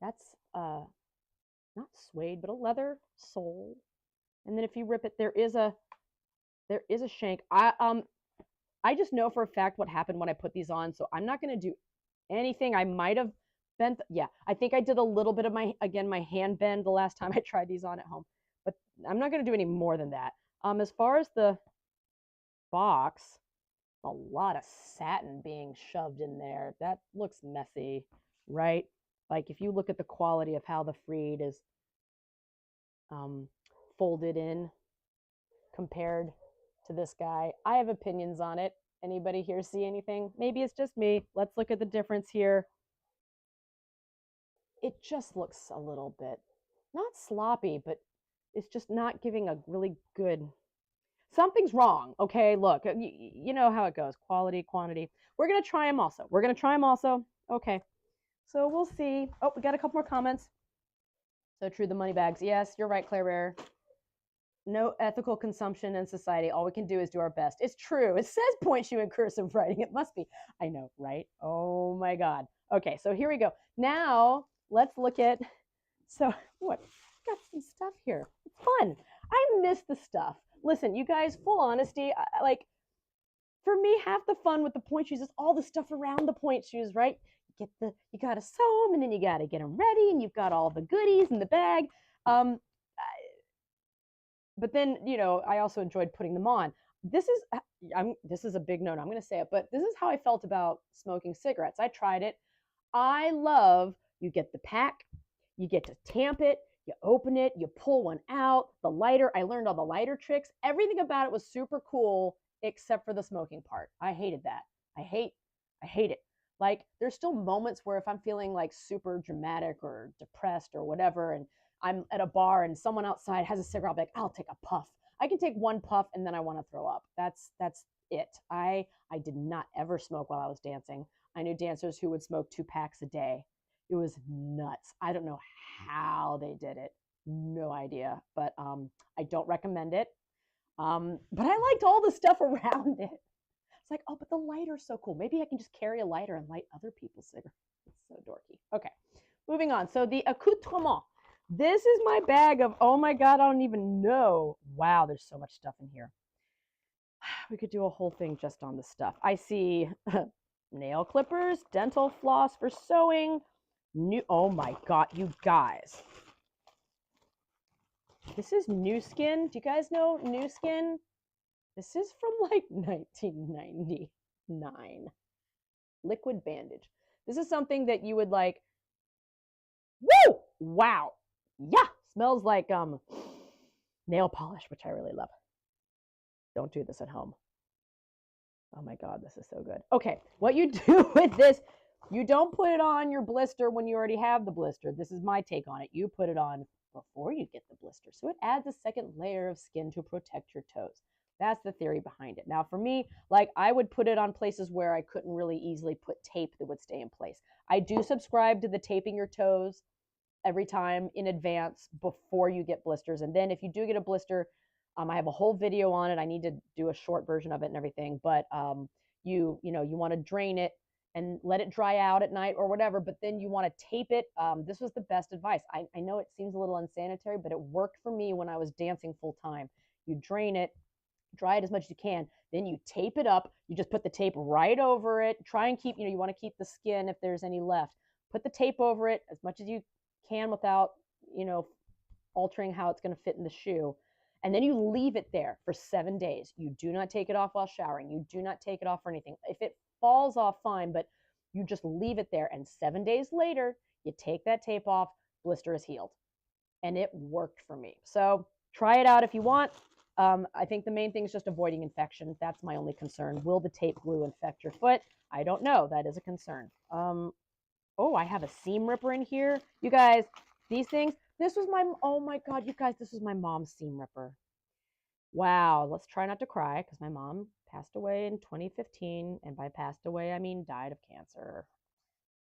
That's not suede, but a leather sole. And then if you rip it, there is a shank. I just know for a fact what happened when I put these on, so I'm not going to do anything. I might have bent. Yeah, I think I did a little bit of my hand bend the last time I tried these on at home, but I'm not going to do any more than that. As far as the box, a lot of satin being shoved in there. That looks messy, right? Like if you look at the quality of how the freed is folded in compared to this guy, I have opinions on it. Anybody here see anything? Maybe it's just me. Let's look at the difference here. It just looks a little bit, not sloppy, but it's just not giving a really good, something's wrong. Okay, look, you know how it goes. Quality, quantity. We're going to try them also. Okay, so we'll see. Oh, we got a couple more comments. So true, the money bags. Yes, you're right, Claire Rare. No ethical consumption in society. All we can do is do our best. It's true. It says point shoe in cursive writing. It must be. I know, right? Oh my God. Okay, so here we go. Now let's look at, so what? Got some stuff here. It's fun. I miss the stuff. Listen, you guys, full honesty, like for me, half the fun with the point shoes is all the stuff around the point shoes, right? You gotta sew them and then you gotta get them ready and you've got all the goodies in the bag. But then, you know, I also enjoyed putting them on. This is a big note. I'm going to say it, but this is how I felt about smoking cigarettes. I tried it. I love, you get the pack, you get to tamp it, you open it, you pull one out, the lighter. I learned all the lighter tricks. Everything about it was super cool except for the smoking part. I hated that. I hate it. Like there's still moments where if I'm feeling like super dramatic or depressed or whatever, and I'm at a bar and someone outside has a cigarette, I'll be like, I'll take a puff. I can take one puff and then I want to throw up. That's it. I did not ever smoke while I was dancing. I knew dancers who would smoke 2 packs a day. It was nuts. I don't know how they did it. No idea. But I don't recommend it. But I liked all the stuff around it. It's like, oh, but the lighter's so cool. Maybe I can just carry a lighter and light other people's cigarettes. It's so dorky. Okay, moving on. So the accoutrement. This is my bag of, oh my God, I don't even know. Wow, there's so much stuff in here. We could do a whole thing just on the stuff. I see nail clippers, dental floss for sewing. Oh my God, you guys. This is New Skin. Do you guys know New Skin? This is from like 1999. Liquid bandage. This is something that you would like, woo! Wow. Yeah, smells like nail polish, which I really love. Don't do this at home. Oh my God, this is so good. Okay, what you do with this, you don't put it on your blister when you already have the blister. This is my take on it. You put it on before you get the blister. So it adds a second layer of skin to protect your toes. That's the theory behind it. Now for me, like I would put it on places where I couldn't really easily put tape that would stay in place. I do subscribe to the taping your toes every time in advance before you get blisters. And then if you do get a blister, I have a whole video on it. I need to do a short version of it and everything, but you want to drain it and let it dry out at night or whatever, but then you want to tape it. This was the best advice. I know it seems a little unsanitary, but it worked for me when I was dancing full time. You drain it, dry it as much as you can, then you tape it up. You just put the tape right over it. Try and keep, you want to keep the skin if there's any left. Put the tape over it as much as you can without, altering how it's going to fit in the shoe. And then you leave it there for 7 days. You do not take it off while showering. You do not take it off for anything. If it falls off, fine, but you just leave it there. And 7 days later, you take that tape off, blister is healed. And it worked for me. So try it out if you want. I think the main thing is just avoiding infection. That's my only concern. Will the tape glue infect your foot? I don't know. That is a concern. Oh, I have a seam ripper in here. You guys, these things, oh my God, you guys, this was my mom's seam ripper. Wow, let's try not to cry because my mom passed away in 2015. And by passed away, I mean died of cancer.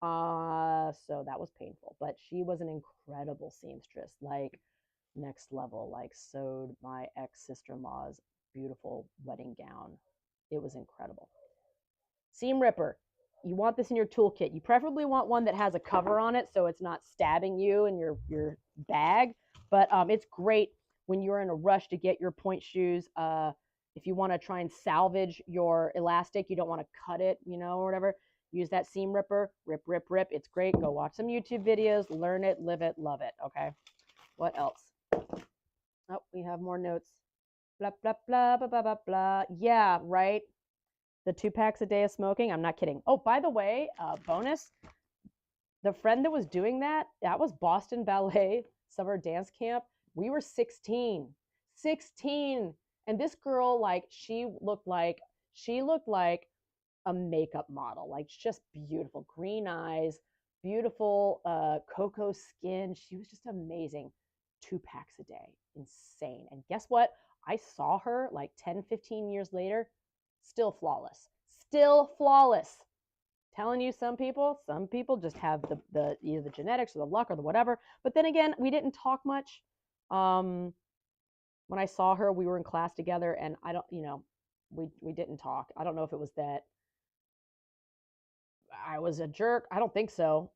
So that was painful, but she was an incredible seamstress, like next level, like sewed my ex-sister-in-law's beautiful wedding gown. It was incredible. Seam ripper. You want this in your toolkit. You preferably want one that has a cover on it so it's not stabbing you in your bag. But it's great when you're in a rush to get your point shoes. If you want to try and salvage your elastic, you don't want to cut it, or whatever. Use that seam ripper, rip, rip, rip. It's great. Go watch some YouTube videos, learn it, live it, love it. Okay. What else? Oh, we have more notes. Blah, blah, blah, blah, blah, blah, blah. Yeah, right. The 2 packs a day of smoking. I'm not kidding. Oh, by the way, bonus, the friend that was doing that was Boston Ballet Summer Dance Camp. We were 16. 16. And this girl, like, she looked like a makeup model, like just beautiful, green eyes, beautiful cocoa skin. She was just amazing. 2 packs a day, insane. And guess what? I saw her like 10, 15 years later, still flawless, still flawless. Telling you, some people just have the either the genetics or the luck or the whatever. But then again, we didn't talk much. When I saw her, we were in class together, and I don't, we didn't talk. I don't know if it was that I was a jerk. I don't think so.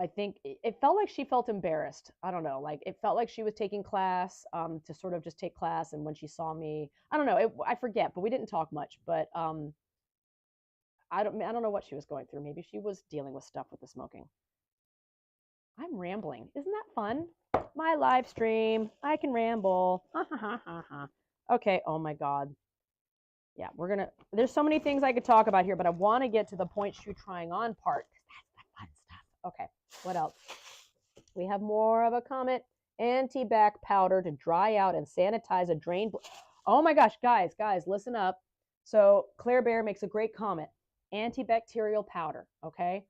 I think it felt like she felt embarrassed. I don't know. Like, it felt like she was taking class to sort of just take class. And when she saw me, I don't know. I forget, but we didn't talk much. But I don't know what she was going through. Maybe she was dealing with stuff with the smoking. I'm rambling. Isn't that fun? My live stream. I can ramble. Okay. Oh my God. Yeah, there's so many things I could talk about here, but I want to get to the point shoe trying on part. That's the fun stuff. Okay, what else? We have more of a comment. Anti-bac powder to dry out and sanitize a drain. Oh my gosh, guys, listen up. So Claire Bear makes a great comment. Antibacterial powder, okay?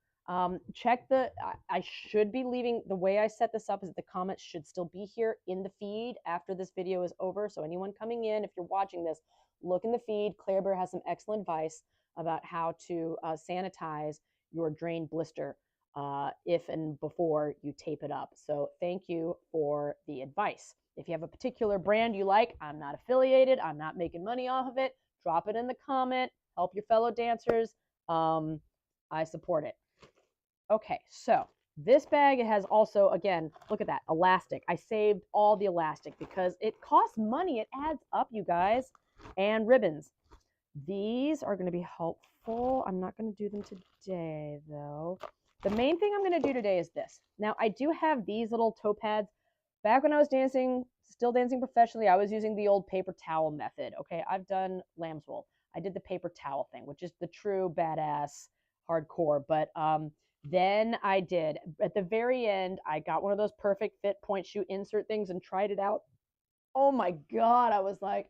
Check I should be leaving, the way I set this up is that the comments should still be here in the feed after this video is over. So anyone coming in, if you're watching this, look in the feed. Claire Bear has some excellent advice about how to sanitize your drain blister if and before you tape it up. So thank you for the advice. If you have a particular brand you like, I'm not affiliated, I'm not making money off of it, drop it in the comment, help your fellow dancers. I support it. Okay, so this bag has also, again, look at that, elastic. I saved all the elastic because it costs money. It adds up, you guys. And ribbons. These are going to be helpful. I'm not going to do them today, though. The main thing I'm going to do today is this. Now, I do have these little toe pads. Back when I was still dancing professionally, I was using the old paper towel method. Okay, I've done lamb's wool. I did the paper towel thing, which is the true badass hardcore. But then I did, at the very end, I got one of those perfect fit point shoe insert things and tried it out. Oh my God, I was like,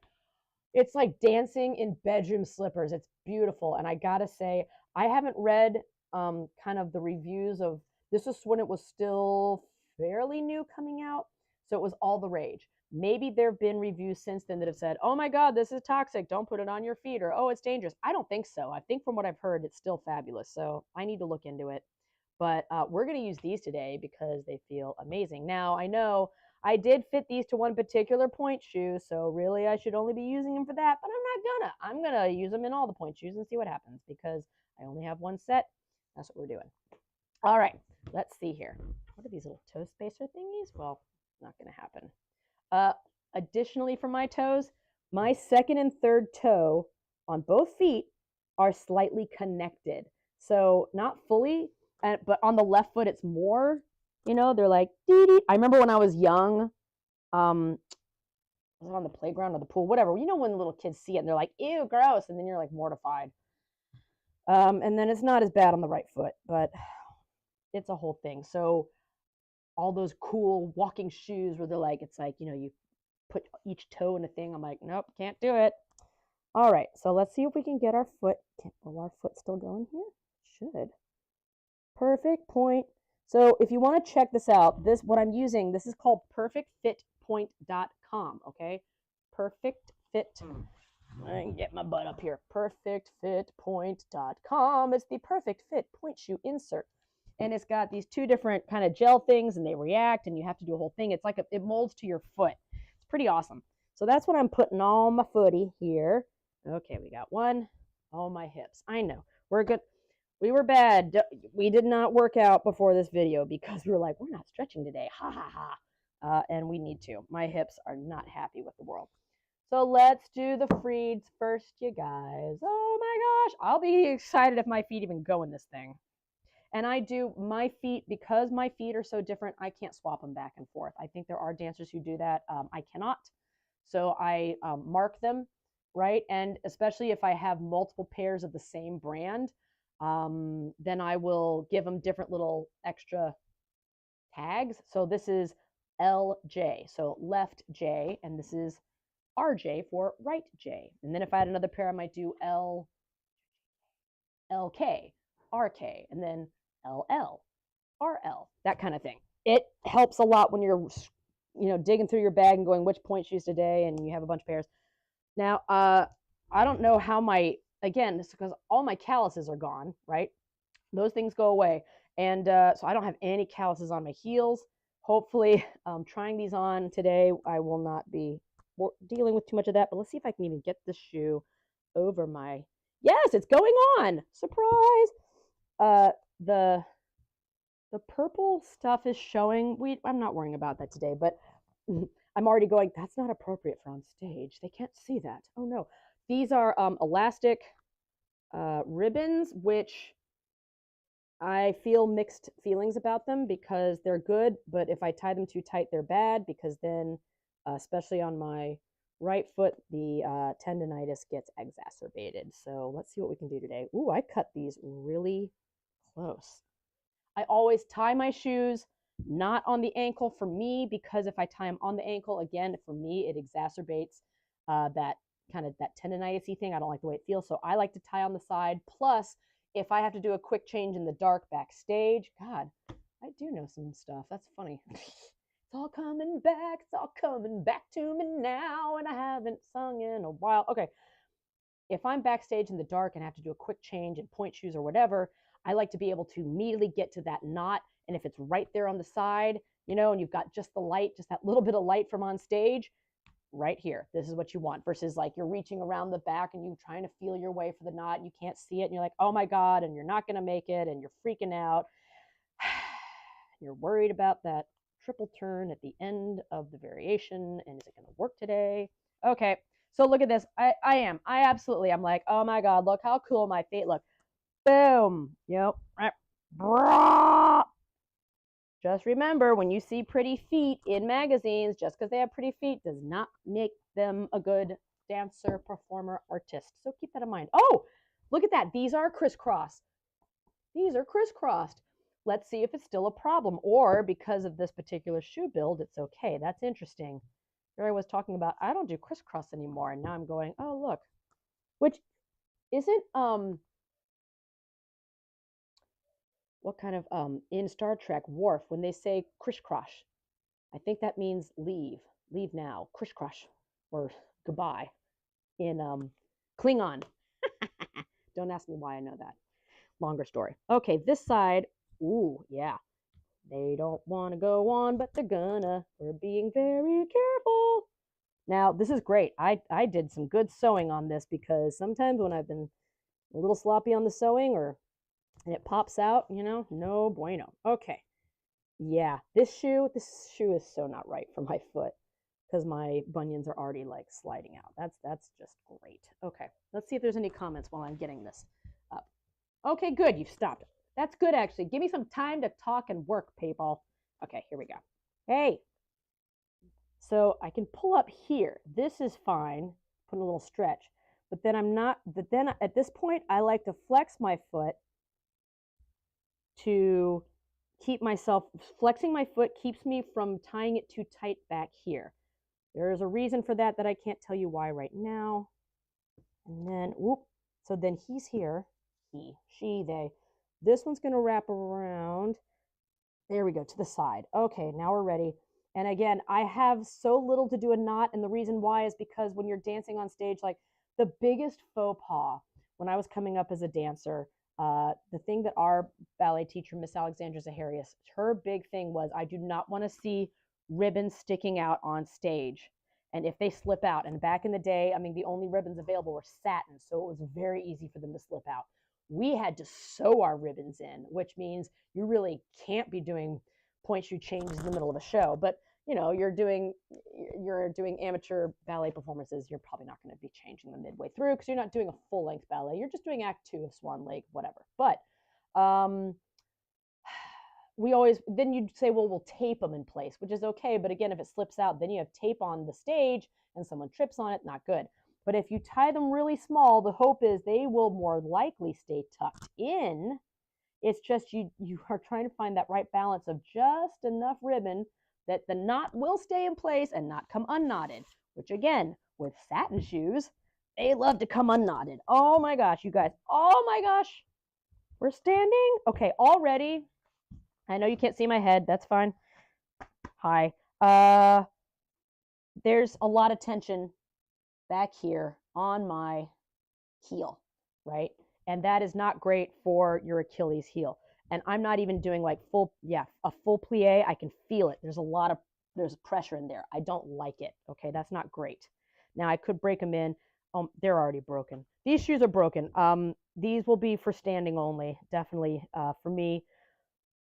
it's like dancing in bedroom slippers. It's beautiful. And I gotta say, I haven't read kind of the reviews of, this is when it was still fairly new coming out. So it was all the rage. Maybe there have been reviews since then that have said, oh my God, this is toxic, don't put it on your feet, or oh, it's dangerous. I don't think so. I think from what I've heard, it's still fabulous. So I need to look into it. But we're going to use these today because they feel amazing. Now, I know I did fit these to one particular point shoe, so really I should only be using them for that, but I'm going to use them in all the point shoes and see what happens because I only have one set. That's what we're doing. All right, let's see here. What are these little toe spacer thingies? Well, not going to happen. Additionally, for my toes, my second and third toe on both feet are slightly connected. So not fully, but on the left foot, it's more, they're like, dee-dee. I remember when I was young, I was on the playground or the pool, whatever. When little kids see it and they're like, ew, gross. And then you're like mortified. And then it's not as bad on the right foot, but it's a whole thing. So all those cool walking shoes where they're like, it's like, you put each toe in a thing. I'm like, nope, can't do it. All right, so let's see if we can get our foot. Will our foot still going here? Should. Perfect point. So if you want to check this out, what I'm using, this is called perfectfitpoint.com, okay? Perfect Fit. I can get my butt up here. Perfectfitpoint.com. It's the Perfect Fit point shoe insert. And it's got these two different kind of gel things, and they react, and you have to do a whole thing. It's like it molds to your foot. It's pretty awesome. So that's what I'm putting on my footy here. Okay, we got one. Oh, my hips. I know. We're good. We were bad. We did not work out before this video because we were like, we're not stretching today. Ha, ha, ha. And we need to. My hips are not happy with the world. So let's do the freeds first, you guys. Oh my gosh, I'll be excited if my feet even go in this thing. And I do my feet, because my feet are so different, I can't swap them back and forth. I think there are dancers who do that. I cannot. So I mark them, right? And especially if I have multiple pairs of the same brand, then I will give them different little extra tags. So this is LJ, so left J, and this is RJ for right J. And then if I had another pair, I might do LK, RK, and then LL, RL, that kind of thing. It helps a lot when you're, digging through your bag and going, which point shoes today, and you have a bunch of pairs. Now, I don't know how again, it's because all my calluses are gone, right? Those things go away. And so I don't have any calluses on my heels. Hopefully, trying these on today, I will not be dealing with too much of that. But let's see if I can even get the shoe over my... Yes, it's going on! Surprise! The purple stuff is showing. I'm not worrying about that today, but I'm already going, that's not appropriate for on stage. They can't see that. Oh no. These are elastic ribbons, which I feel mixed feelings about them because they're good, but if I tie them too tight, they're bad because then, especially on my right foot, the tendonitis gets exacerbated. So let's see what we can do today. Ooh, I cut these really close. I always tie my shoes not on the ankle for me, because if I tie them on the ankle, again, for me, it exacerbates that kind of that tendonitis-y thing. I don't like the way it feels. So I like to tie on the side. Plus, if I have to do a quick change in the dark backstage, God, I do know some stuff. That's funny. It's all coming back. It's all coming back to me now, and I haven't sung in a while. Okay. If I'm backstage in the dark and have to do a quick change in point shoes or whatever, I like to be able to immediately get to that knot. And if it's right there on the side, and you've got just the light, just that little bit of light from on stage, right here, this is what you want, versus like you're reaching around the back and you're trying to feel your way for the knot. You can't see it. And you're like, oh my God, and you're not going to make it. And you're freaking out. You're worried about that triple turn at the end of the variation. And is it going to work today? Okay. So look at this. I'm like, oh my God, look how cool my feet look. Boom. Yep. Just remember, when you see pretty feet in magazines, just because they have pretty feet does not make them a good dancer, performer, artist. So keep that in mind. Oh, look at that. These are crisscrossed. These are crisscrossed. Let's see if it's still a problem, or because of this particular shoe build, it's okay. That's interesting. Here I was talking about, I don't do crisscross anymore, and now I'm going, oh, look. Which isn't, what kind of, in Star Trek, Worf, when they say crisscross, I think that means leave now, crisscross, or goodbye, in Klingon. Don't ask me why I know that. Longer story. Okay, this side, ooh, yeah. They don't want to go on, but they're gonna. We're being very careful. Now, this is great. I did some good sewing on this, because sometimes when I've been a little sloppy on the sewing, and it pops out, no bueno. Okay. Yeah, this shoe is so not right for my foot, because my bunions are already like sliding out. That's just great. Okay, let's see if there's any comments while I'm getting this up. Okay, good. You've stopped. That's good, actually. Give me some time to talk and work, people. Okay, here we go. Hey. So I can pull up here. This is fine. Put a little stretch. But then at this point, I like to flex my foot to keep myself... Flexing my foot keeps me from tying it too tight back here. There is a reason for that I can't tell you why right now. And then, whoop. So then he's here. He, she, they. This one's going to wrap around. There we go, to the side. Okay, now we're ready. And again, I have so little to do a knot, and the reason why is because when you're dancing on stage, like the biggest faux pas when I was coming up as a dancer, the thing that our ballet teacher, Miss Alexandra Zaharias, her big thing was, I do not want to see ribbons sticking out on stage. And if they slip out, and back in the day, I mean, the only ribbons available were satin, so it was very easy for them to slip out. We had to sew our ribbons in, which means you really can't be doing point shoe changes in the middle of a show. But, you know, you're doing amateur ballet performances, you're probably not going to be changing them midway through because you're not doing a full length ballet. You're just doing act 2 of Swan Lake, whatever. But we always, then you'd say, well, we'll tape them in place, which is okay. But again, if it slips out, then you have tape on the stage and someone trips on it, not good. But if you tie them really small, the hope is they will more likely stay tucked in. It's just you are trying to find that right balance of just enough ribbon that the knot will stay in place and not come unknotted, which again, with satin shoes, they love to come unknotted. Oh my gosh, you guys. Oh my gosh. We're standing. Okay, already. I know you can't see my head. That's fine. Hi. There's a lot of tension back here on my heel, right? And that is not great for your Achilles heel. And I'm not even doing like a full plie. I can feel it. There's pressure in there. I don't like it. Okay, that's not great. Now I could break them in. They're already broken. These shoes are broken. These will be for standing only, definitely for me.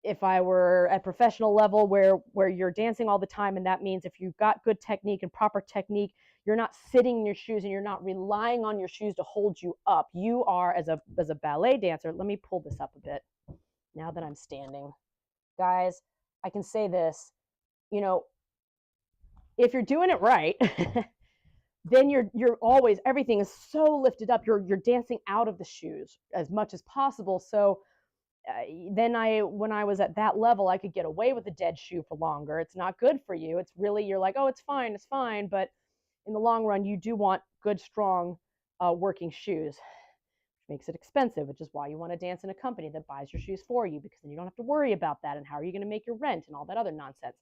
If I were at professional level where you're dancing all the time, and that means if you've got good technique and proper technique, you're not sitting in your shoes and you're not relying on your shoes to hold you up. You are, as a ballet dancer, let me pull this up a bit now that I'm standing. Guys, I can say this, you know, if you're doing it right, then you're always, everything is so lifted up. You're dancing out of the shoes as much as possible. So then when I was at that level, I could get away with a dead shoe for longer. It's not good for you. It's really, you're like, oh, it's fine. But in the long run, you do want good, strong working shoes, which makes it expensive, which is why you want to dance in a company that buys your shoes for you, because then you don't have to worry about that and how are you going to make your rent and all that other nonsense.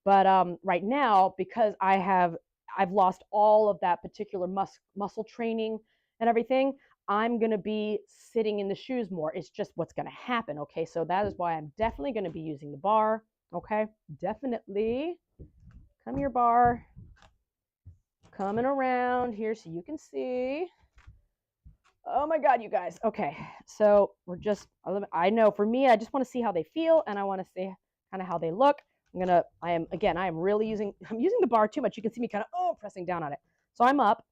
But right now, because I've lost all of that particular muscle training and everything, I'm going to be sitting in the shoes more. It's just what's going to happen. Okay, so that is why I'm definitely going to be using the bar. Okay, definitely. Come here, bar. Coming around here so you can see. Oh my God, you guys. Okay, so I know for me, I just want to see how they feel and I want to see kind of how they look. I am using the bar too much. You can see me kind of, pressing down on it. So I'm up.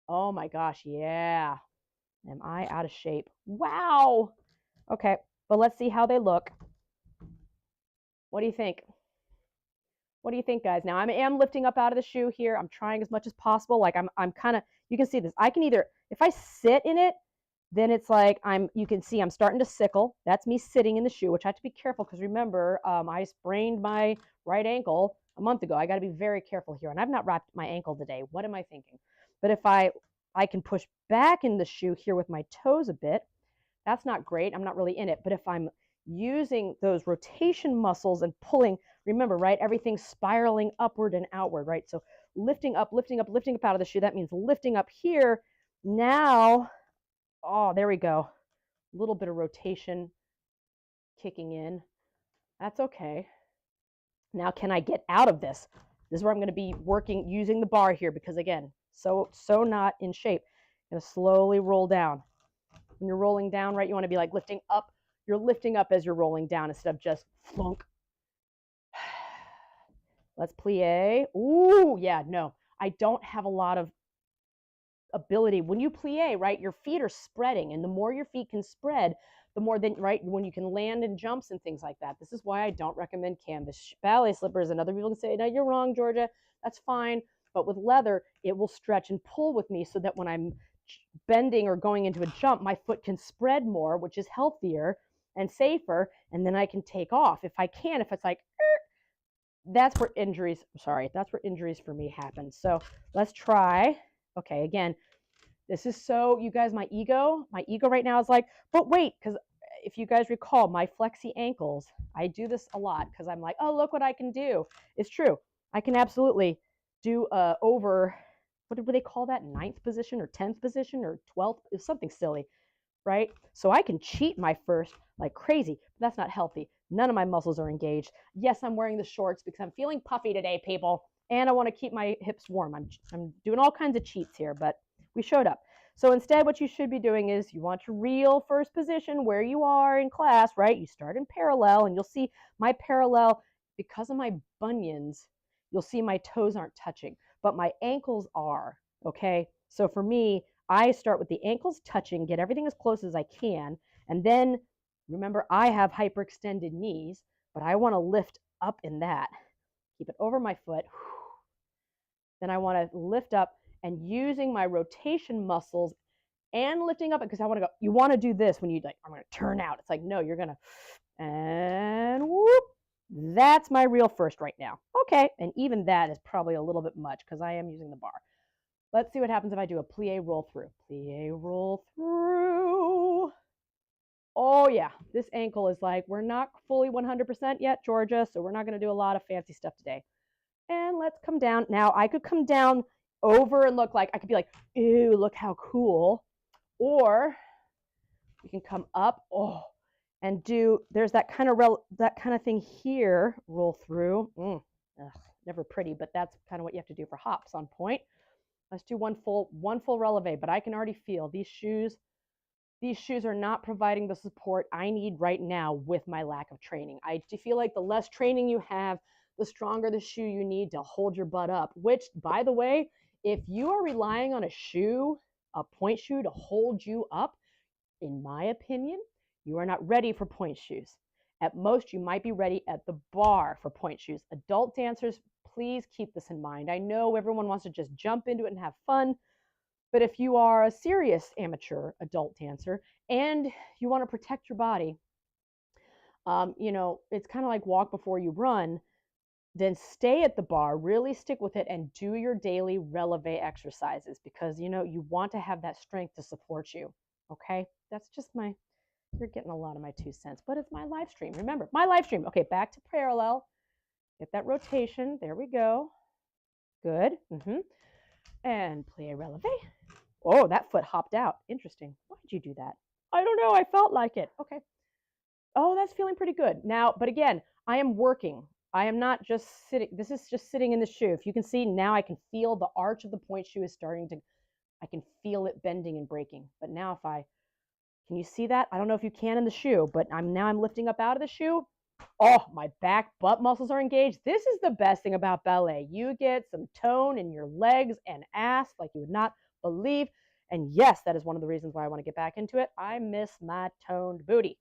Oh my gosh, yeah. Am I out of shape? Wow. Okay, but let's see how they look. What do you think? What do you think, guys? Now I am lifting up out of the shoe here. I'm trying as much as possible. Like I'm kind of, you can see this. I can either, if I sit in it, then it's like you can see I'm starting to sickle. That's me sitting in the shoe, which I have to be careful because remember, I sprained my right ankle a month ago. I got to be very careful here. And I've not wrapped my ankle today. What am I thinking? But if I can push back in the shoe here with my toes a bit, that's not great. I'm not really in it. But if I'm using those rotation muscles and pulling, remember, right? Everything's spiraling upward and outward, right? So lifting up out of the shoe. That means lifting up here. Now, there we go. A little bit of rotation kicking in. That's okay. Now, can I get out of this? This is where I'm going to be working using the bar here because, again, so not in shape. I'm going to slowly roll down. When you're rolling down, right, you want to be like lifting up. You're lifting up as you're rolling down instead of just flunk. Let's plie. Ooh, yeah, no. I don't have a lot of ability. When you plie, right, your feet are spreading, and the more your feet can spread, the more then, right, when you can land in jumps and things like that. This is why I don't recommend canvas ballet slippers. And other people can say, no, you're wrong, Georgia. That's fine. But with leather, it will stretch and pull with me so that when I'm bending or going into a jump, my foot can spread more, which is healthier and safer, and then I can take off. If it's like, that's where injuries for me happen. So let's try. Okay, again, this is so, you guys, my ego right now is like, but wait, because if you guys recall, my flexi ankles, I do this a lot because I'm like, oh, look what I can do. It's true. I can absolutely do over, what do they call that? 9th position or 10th position or 12th? It's something silly, right? So I can cheat my first like crazy, but that's not healthy. None of my muscles are engaged. Yes, I'm wearing the shorts because I'm feeling puffy today, people, and I want to keep my hips warm. I'm doing all kinds of cheats here, but we showed up. So instead, what you should be doing is you want your real first position where you are in class, right? You start in parallel, and you'll see my parallel, because of my bunions, you'll see my toes aren't touching, but my ankles are, okay? So for me, I start with the ankles touching, get everything as close as I can, and then remember, I have hyperextended knees, but I want to lift up in that. Keep it over my foot. Then I want to lift up and using my rotation muscles and lifting up because I want to go. You want to do this when you like, I'm going to turn out. It's like, no, you're going to, and whoop. That's my real first right now. Okay. And even that is probably a little bit much because I am using the bar. Let's see what happens if I do a plie roll through. Plie roll through. Oh yeah, this ankle is like, we're not fully 100% yet, Georgia, so we're not going to do a lot of fancy stuff today. And let's come down. Now I could come down over and look like, I could be like, ew, look how cool. Or you can come up, oh, and do, there's that kind of thing here, roll through. Ugh, never pretty, but that's kind of what you have to do for hops on Pointe. Let's do one full releve, but I can already feel these shoes are not providing the support I need right now with my lack of training. I feel like the less training you have, the stronger the shoe you need to hold your butt up, which, by the way, if you are relying on a shoe, a Pointe shoe to hold you up, in my opinion, you are not ready for Pointe shoes. At most, you might be ready at the bar for Pointe shoes. Adult dancers, please keep this in mind. I know everyone wants to just jump into it and have fun, but if you are a serious amateur adult dancer and you want to protect your body, it's kind of like walk before you run, then stay at the bar, really stick with it, and do your daily releve exercises because, you want to have that strength to support you, okay? That's just you're getting a lot of my 2 cents, but it's my live stream. Remember, my live stream. Okay, back to parallel. Get that rotation. There we go. Good. And plie releve. Oh, that foot hopped out. Interesting. Why did you do that? I don't know. I felt like it. Okay. Oh, that's feeling pretty good. Now, but again, I am working. I am not just sitting. This is just sitting in the shoe. If you can see now, I can feel the arch of the Pointe shoe is starting to, I can feel it bending and breaking. But now can you see that? I don't know if you can in the shoe, but I'm lifting up out of the shoe. Oh, my back butt muscles are engaged. This is the best thing about ballet. You get some tone in your legs and ass like you would not believe. And yes, that is one of the reasons why I want to get back into it. I miss my toned booty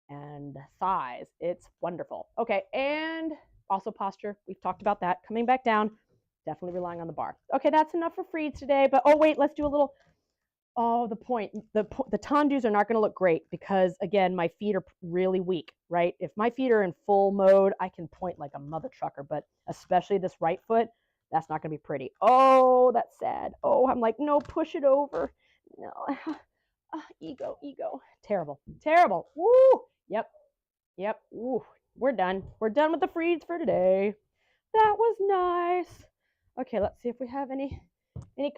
and thighs. It's wonderful. Okay, and also posture. We've talked about that. Coming back down, definitely relying on the bar. Okay, that's enough for freeze today. But oh wait, let's do a little. Oh, the Pointe. The tendus are not going to look great because, again, my feet are really weak, right? If my feet are in full mode, I can Pointe like a mother trucker, but especially this right foot, that's not going to be pretty. Oh, that's sad. Oh, I'm like, no, push it over. No, ego. Terrible. Woo. Yep. Ooh, we're done. We're done with the freeze for today. That was nice. Okay, let's see if we have any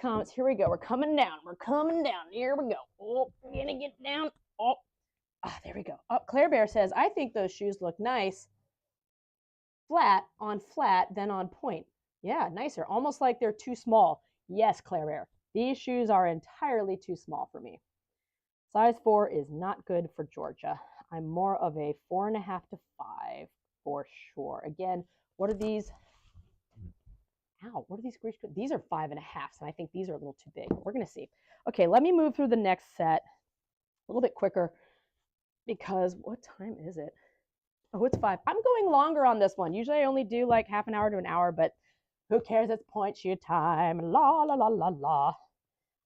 comments. Here we go. We're coming down. Here we go. Oh, we're gonna get down. Oh, there we go. Oh, Claire Bear says, I think those shoes look nice flat than on Pointe. Yeah, nicer. Almost like they're too small. Yes, Claire Bear. These shoes are entirely too small for me. Size 4 is not good for Georgia. I'm more of a 4.5 to 5 for sure. Again, what are these? Ow, what are these? These are 5.5, and I think these are a little too big. We're going to see. Okay, let me move through the next set a little bit quicker because what time is it? Oh, it's 5. I'm going longer on this one. Usually I only do like half an hour to an hour, but who cares? It's Pointe shoe time. La, la, la, la, la.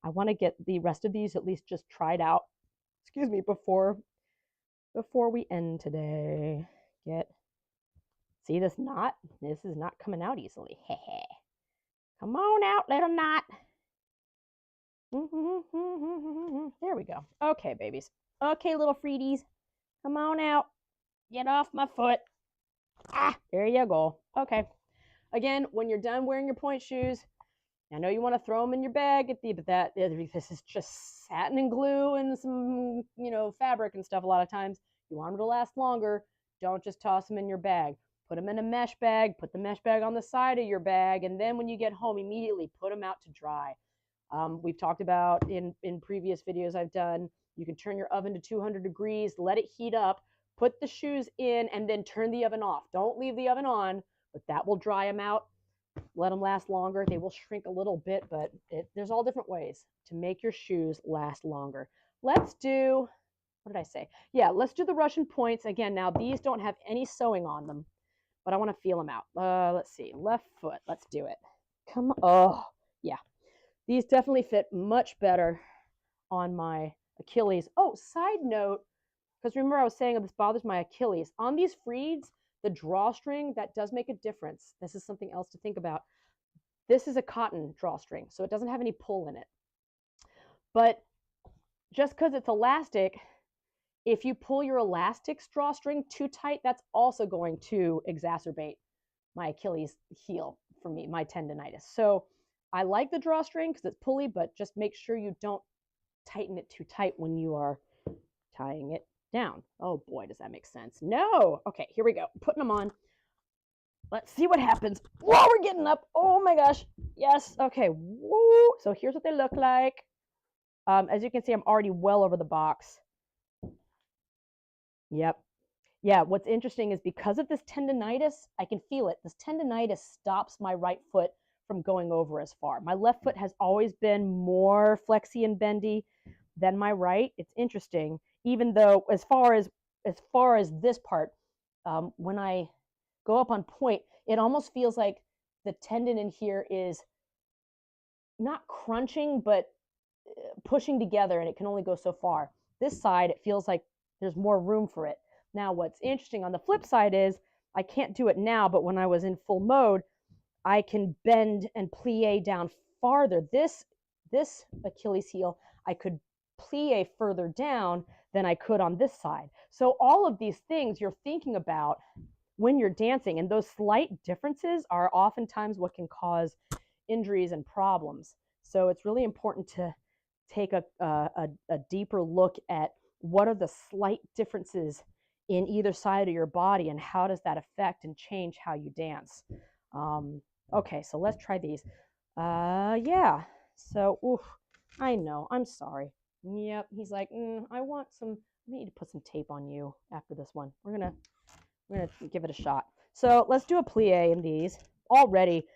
I want to get the rest of these at least just tried out, before we end today. See this knot? This is not coming out easily. Come on out, little knot. There we go. Okay, babies. Okay, little Freedies. Come on out. Get off my foot. There you go. Okay. Again, when you're done wearing your Pointe shoes, I know you want to throw them in your bag, but this is just satin and glue and some, fabric and stuff a lot of times. You want them to last longer. Don't just toss them in your bag. Put them in a mesh bag. Put the mesh bag on the side of your bag. And then when you get home, immediately put them out to dry. We've talked about in previous videos I've done, you can turn your oven to 200 degrees, let it heat up, put the shoes in, and then turn the oven off. Don't leave the oven on, but that will dry them out. let them last longer. They will shrink a little bit, but there's all different ways to make your shoes last longer. Let's do, what did I say? Yeah, let's do the Russian points. Again, now these don't have any sewing on them, but I want to feel them out. Let's see, left foot, let's do it. Come on, oh, yeah. These definitely fit much better on my Achilles. Oh, side note, because remember I was saying this bothers my Achilles. On these Freeds, the drawstring, that does make a difference. This is something else to think about. This is a cotton drawstring, so it doesn't have any pull in it. But just because it's elastic, if you pull your elastic drawstring too tight, that's also going to exacerbate my Achilles heel for me, my tendonitis. So I like the drawstring because it's pulley, but just make sure you don't tighten it too tight when you are tying it down. Oh boy, does that make sense? No. Okay, here we go. Putting them on. Let's see what happens. Whoa, we're getting up. Oh my gosh. Yes. Okay. Woo. So here's what they look like. As you can see, I'm already well over the box. Yep. Yeah, what's interesting is because of this tendonitis, I can feel it. This tendonitis stops my right foot from going over as far. My left foot has always been more flexy and bendy than my right. It's interesting, even though as far as this part, when I go up on point, it almost feels like the tendon in here is not crunching, but pushing together, and it can only go so far. This side, it feels like there's more room for it. Now, what's interesting on the flip side is I can't do it now, but when I was in full mode, I can bend and plie down farther. This Achilles heel, I could plie further down than I could on this side. So all of these things you're thinking about when you're dancing, and those slight differences are oftentimes what can cause injuries and problems. So it's really important to take a deeper look at what are the slight differences in either side of your body and how does that affect and change how you dance. Okay, so let's try these. Yeah, so oof, I know, I'm sorry. Yep, he's like, I want some, I need to put some tape on you after this one. We're gonna give it a shot. So let's do a plie in these. Already,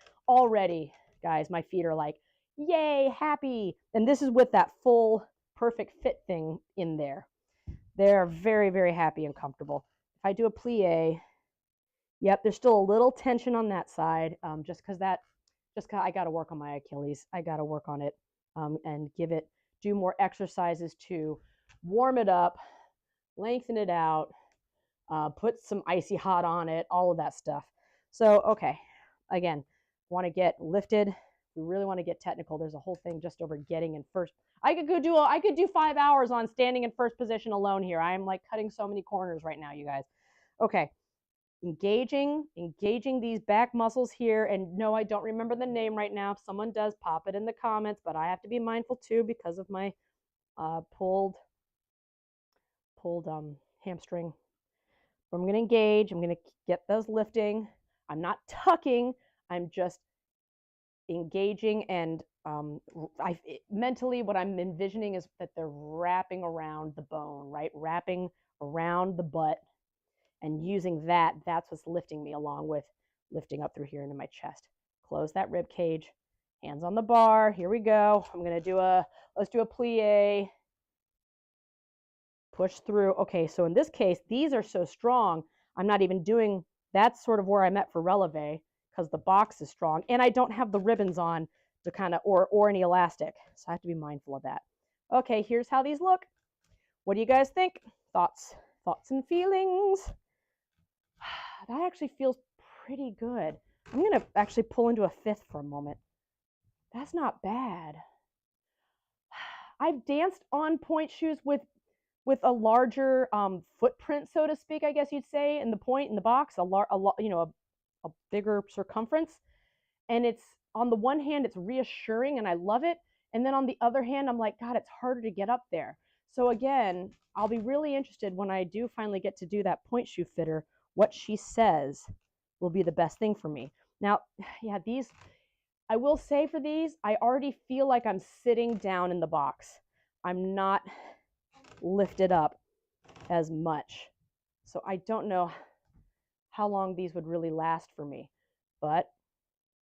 guys, my feet are like, yay, happy. And this is with that full perfect fit thing in there. They're very, very happy and comfortable. If I do a plie, yep, there's still a little tension on that side, just because I got to work on my Achilles. I got to work on it and do more exercises to warm it up, lengthen it out, put some icy hot on it, all of that stuff. So, okay, again, want to get lifted. We really want to get technical. There's a whole thing just over getting in first. I could do 5 hours on standing in first position alone here. I'm like cutting so many corners right now, you guys. Okay, engaging these back muscles here. And no, I don't remember the name right now. If someone does, pop it in the comments, but I have to be mindful too because of my pulled hamstring. I'm going to engage. I'm going to get those lifting. I'm not tucking. I'm just engaging, and mentally what I'm envisioning is that they're wrapping around the bone, right? Wrapping around the butt and using that. That's what's lifting me, along with lifting up through here into my chest. Close that rib cage. Hands on the bar. Here we go. I'm going to let's do a plie. Push through. Okay, so in this case, these are so strong, I'm not even doing, that's sort of where I'm at for releve, because the box is strong, and I don't have the ribbons on to kind of, or any elastic, so I have to be mindful of that. Okay, here's how these look. What do you guys think? Thoughts and feelings? That actually feels pretty good. I'm going to actually pull into a fifth for a moment. That's not bad. I've danced on pointe shoes with a larger footprint, so to speak, I guess you'd say, in the point in the box, a bigger circumference. And it's, on the one hand, it's reassuring and I love it. And then on the other hand, I'm like, God, it's harder to get up there. So again, I'll be really interested when I do finally get to do that pointe shoe fitter, what she says will be the best thing for me. Now, yeah, these, I will say for these, I already feel like I'm sitting down in the box. I'm not lifted up as much. So I don't know how long these would really last for me, but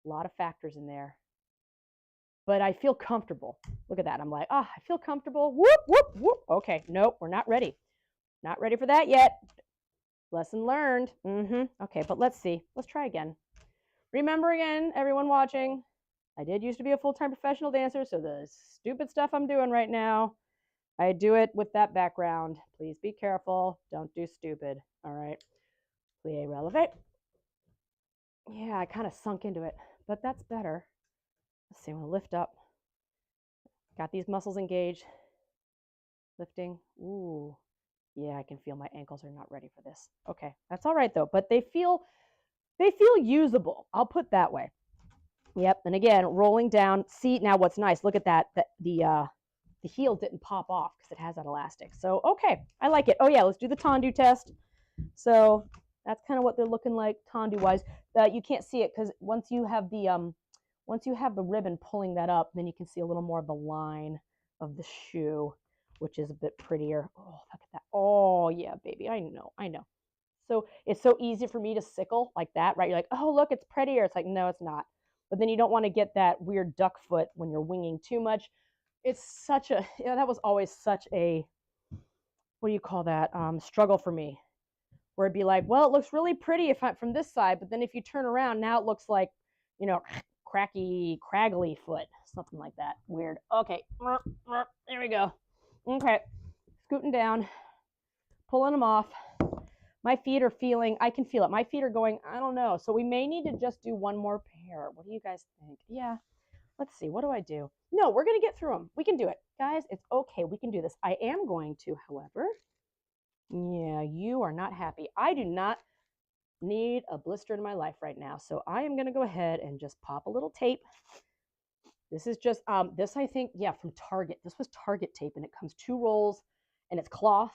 A lot of factors in there. But I feel comfortable. Look at that. I'm like, I feel comfortable. Whoop, whoop, whoop. Okay, nope, we're not ready. Not ready for that yet. Lesson learned. Okay, but let's see. Let's try again. Remember again, everyone watching, I did used to be a full-time professional dancer, so the stupid stuff I'm doing right now, I do it with that background. Please be careful. Don't do stupid. All right. Plie releve. Yeah, I kind of sunk into it, but that's better. Let's see, I'm going to lift up. Got these muscles engaged. Lifting. Ooh. Yeah, I can feel my ankles are not ready for this. Okay, that's all right though, but they feel usable. I'll put that way. Yep, and again, rolling down. See, now what's nice, look at that. The heel didn't pop off because it has that elastic. So, okay, I like it. Oh yeah, let's do the tendu test. So that's kind of what they're looking like tendu-wise. You can't see it because once you have the ribbon pulling that up, then you can see a little more of the line of the shoe, which is a bit prettier. Oh, look at that. Oh, yeah, baby. I know. So it's so easy for me to sickle like that, right? You're like, oh, look, it's prettier. It's like, no, it's not. But then you don't want to get that weird duck foot when you're winging too much. It's such a, that was always such a, what do you call that? Struggle for me. Where it'd be like, well, it looks really pretty from this side, but then if you turn around, now it looks like, craggly foot, something like that. Weird. Okay, there we go. Okay, scooting down, pulling them off. My feet are feeling, I can feel it. My feet are going, I don't know. So we may need to just do one more pair. What do you guys think? Yeah, let's see. What do I do? No, we're going to get through them. We can do it. Guys, it's okay. We can do this. I am going to, however, yeah, you are not happy. I do not need a blister in my life right now. So I am going to go ahead and just pop a little tape. This is just, this I think, yeah, from Target. This was Target tape, and it comes 2 rolls, and it's cloth.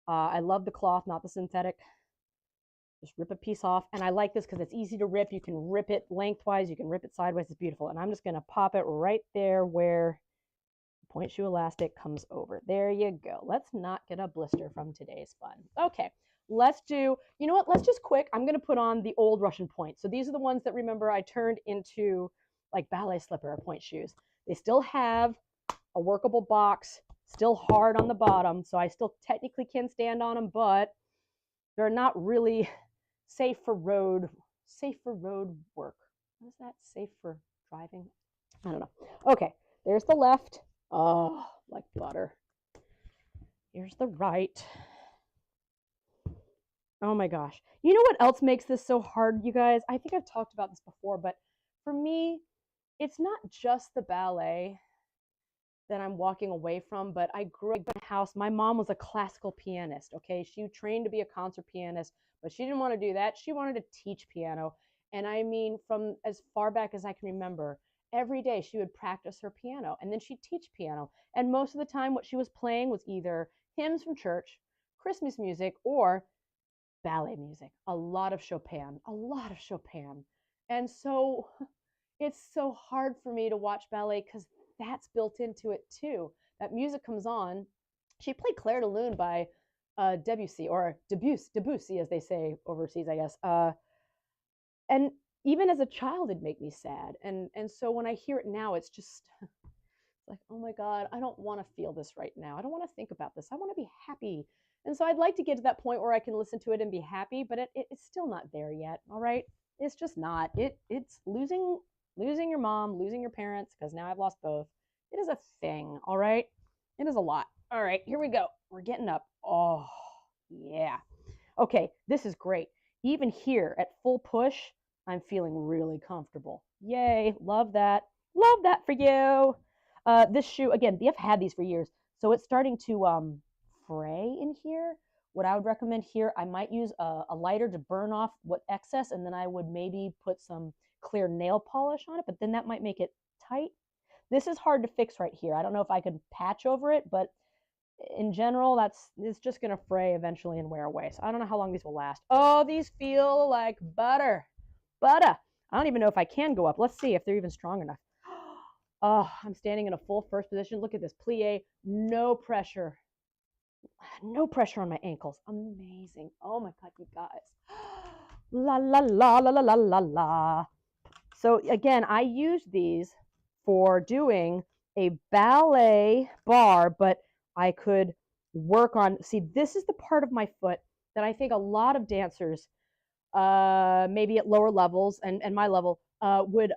I love the cloth, not the synthetic. Just rip a piece off, and I like this because it's easy to rip. You can rip it lengthwise, you can rip it sideways. It's beautiful, and I'm just going to pop it right there where the point shoe elastic comes over. There you go. Let's not get a blister from today's fun. Okay, let's do, you know what? Let's just quick. I'm going to put on the old Russian Pointe. So these are the ones that, remember, I turned into like ballet slipper or pointe shoes. They still have a workable box, still hard on the bottom, so I still technically can stand on them, but they're not really safe for road work. What is that? Safe for driving? I don't know. Okay, there's the left. Oh, like butter. Here's the right. Oh my gosh. You know what else makes this so hard, you guys? I think I've talked about this before, but for me, it's not just the ballet that I'm walking away from, but I grew up in a house. My mom was a classical pianist, okay? She trained to be a concert pianist, but she didn't want to do that. She wanted to teach piano. And I mean, from as far back as I can remember, every day she would practice her piano, and then she'd teach piano. And most of the time, what she was playing was either hymns from church, Christmas music, or ballet music. A lot of Chopin. And so it's so hard for me to watch ballet because that's built into it too. That music comes on. She played Clair de Lune by Debussy, or Debussy as they say overseas, I guess. And even as a child, it'd make me sad. And so when I hear it now, it's just like, oh my God, I don't want to feel this right now. I don't want to think about this. I want to be happy. And so I'd like to get to that point where I can listen to it and be happy, but it's still not there yet. All right. It's just not. It's losing your mom, losing your parents, because now I've lost both. It is a thing. All right. It is a lot. All right, here we go. We're getting up. Oh, yeah. Okay, this is great. Even here at full push, I'm feeling really comfortable. Yay, love that. Love that for you. This shoe, again, I've had these for years, so it's starting to fray in here. What I would recommend here, I might use a lighter to burn off what excess, and then I would maybe put some clear nail polish on it, but then that might make it tight. This is hard to fix right here. I don't know if I could patch over it, but in general, it's just going to fray eventually and wear away. So I don't know how long these will last. Oh, these feel like butter. Butter. I don't even know if I can go up. Let's see if they're even strong enough. Oh, I'm standing in a full first position. Look at this plie. No pressure. No pressure on my ankles. Amazing. Oh my God, you guys. La, la, la, la, la, la, la, la. So again, I use these for doing a ballet bar, but I could work on, see, this is the part of my foot that I think a lot of dancers, maybe at lower levels and my level, would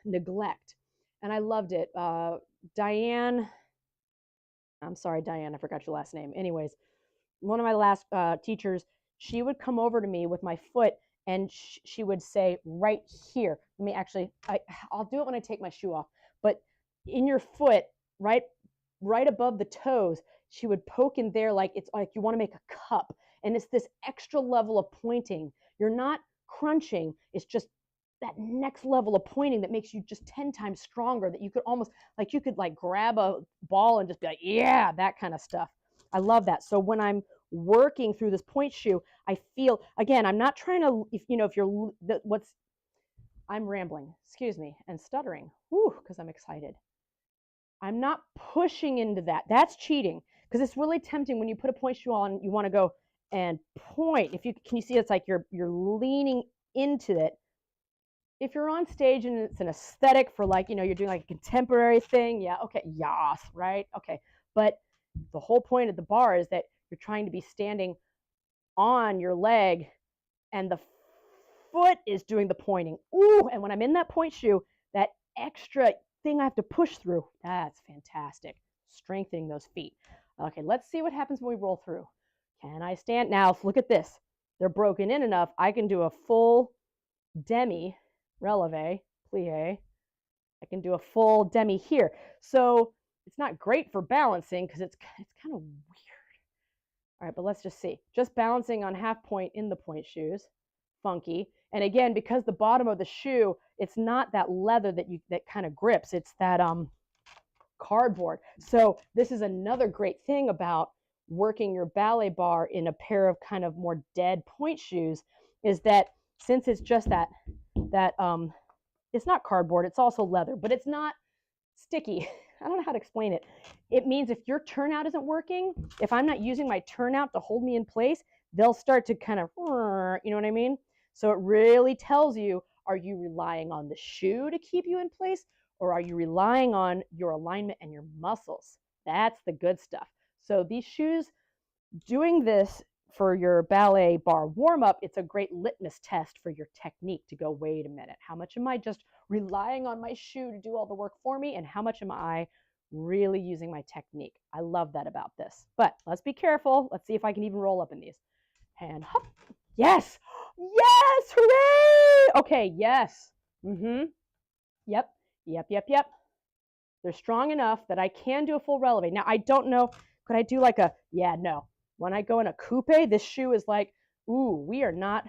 neglect. And I loved it. Diane, I'm sorry, Diane, I forgot your last name. Anyways, one of my last teachers, she would come over to me with my foot and she would say, right here, let me actually, I'll do it when I take my shoe off, but in your foot, right above the toes, she would poke in there like it's like you want to make a cup. And it's this extra level of pointing. You're not crunching, it's just that next level of pointing that makes you just 10 times stronger, that you could almost, like you could like grab a ball and just be like, yeah, that kind of stuff. I love that. So when I'm working through this point shoe, I feel, again, I'm not trying to, if you're, I'm rambling, excuse me, and stuttering, because I'm excited. I'm not pushing into that. That's cheating, because it's really tempting when you put a point shoe on, you want to go and point. Can you see it's like you're leaning into it. If you're on stage and it's an aesthetic for like, you're doing like a contemporary thing, yeah, okay, yas, right? Okay. But the whole point of the bar is that you're trying to be standing on your leg and the foot is doing the pointing. Ooh, and when I'm in that point shoe, that extra thing I have to push through, that's fantastic. Strengthening those feet. Okay, let's see what happens when we roll through. Can I stand? Now, look at this. They're broken in enough. I can do a full demi releve, plie. I can do a full demi here. So it's not great for balancing because it's kind of weird. All right, but let's just see. Just balancing on half point in the point shoes, funky. And again, because the bottom of the shoe, it's not that leather that kind of grips. It's that cardboard. So this is another great thing about working your ballet bar in a pair of kind of more dead point shoes, is that since it's just that it's not cardboard, it's also leather, but it's not sticky. I don't know how to explain it. It means if your turnout isn't working, if I'm not using my turnout to hold me in place, they'll start to kind of, you know what I mean? So it really tells you, are you relying on the shoe to keep you in place, or are you relying on your alignment and your muscles? That's the good stuff. So these shoes, doing this for your ballet bar warm-up, it's a great litmus test for your technique to go, wait a minute, how much am I just relying on my shoe to do all the work for me, and how much am I really using my technique? I love that about this. But let's be careful. Let's see if I can even roll up in these. And hop. Yes. Yes. Hooray. Okay. Yes. Yep. They're strong enough that I can do a full releve. Now, I don't know, could I do like a, yeah, no. When I go in a coupe, this shoe is like, ooh, we are not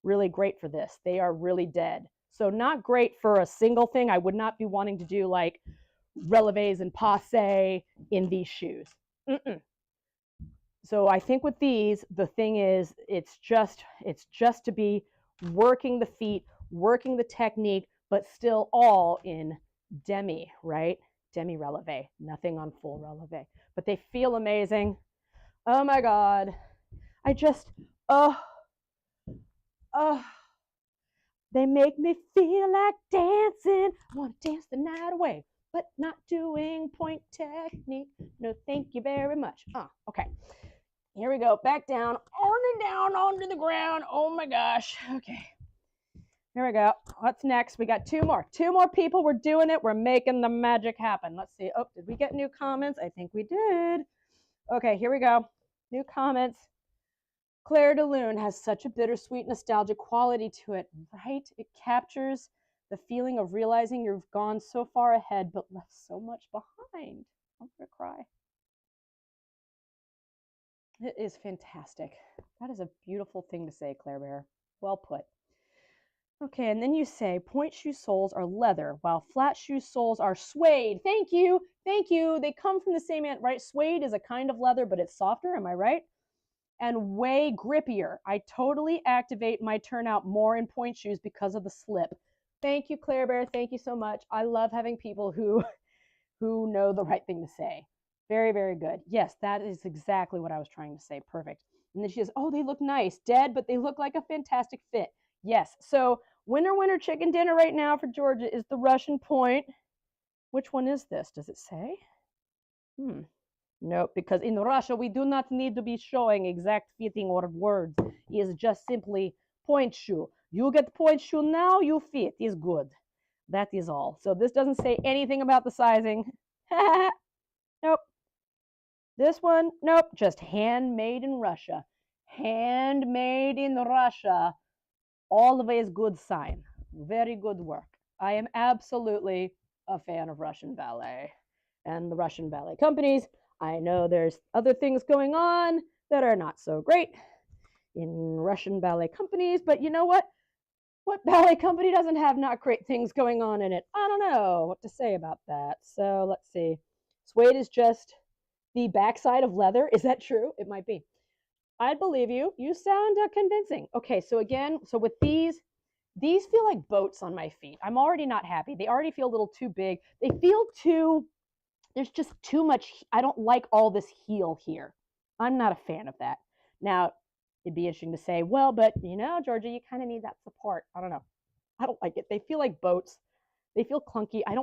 really great for this. They are really dead. So not great for a single thing. I would not be wanting to do like releves and passe in these shoes. So I think with these, the thing is, it's just to be working the feet, working the technique, but still all in demi, right? Demi releve, nothing on full releve. But they feel amazing. Oh my God. I just, they make me feel like dancing. I want to dance the night away, but not doing point technique. No, thank you very much. Okay. Here we go. Back down, on and down, onto the ground. Oh my gosh. Okay. Here we go. What's next? We got two more people. We're doing it. We're making the magic happen. Let's see. Oh, did we get new comments? I think we did. Okay, here we go. New comments. Claire de Lune has such a bittersweet, nostalgic quality to it, right? It captures the feeling of realizing you've gone so far ahead, but left so much behind. I'm gonna cry. It is fantastic. That is a beautiful thing to say, Claire Bear. Well put. Okay, and then you say point shoe soles are leather, while flat shoe soles are suede. Thank you. Thank you. They come from the same ant, right? Suede is a kind of leather, but it's softer. Am I right? And way grippier. I totally activate my turnout more in point shoes because of the slip. Thank you, Claire Bear. Thank you so much. I love having people who know the right thing to say. Very, very good. Yes, that is exactly what I was trying to say. Perfect. And then she says, oh, they look nice. Dead, but they look like a fantastic fit. Yes. So winter chicken dinner right now for Georgia is the Russian Pointe. Which one is this? Does it say? No, because in Russia we do not need to be showing exact fitting or words. It is just simply point shoe. You get point shoe now, you fit. Is good. That is all. So this doesn't say anything about the sizing. Nope. This one, nope. Just handmade in Russia. Handmade in Russia. Always good sign. Very good work. I am absolutely a fan of Russian ballet and the Russian ballet companies. I know there's other things going on that are not so great in Russian ballet companies, but you know what? What ballet company doesn't have not great things going on in it? I don't know what to say about that. So let's see. Suede is just the backside of leather. Is that true? It might be. I'd believe you. You sound convincing. Okay, so again, so with these feel like boats on my feet. I'm already not happy. They already feel a little too big. They feel too, there's just too much. I don't like all this heel here. I'm not a fan of that. Now, it'd be interesting to say, well, but you know, Georgia, you kind of need that support. I don't know. I don't like it. They feel like boats. They feel clunky. You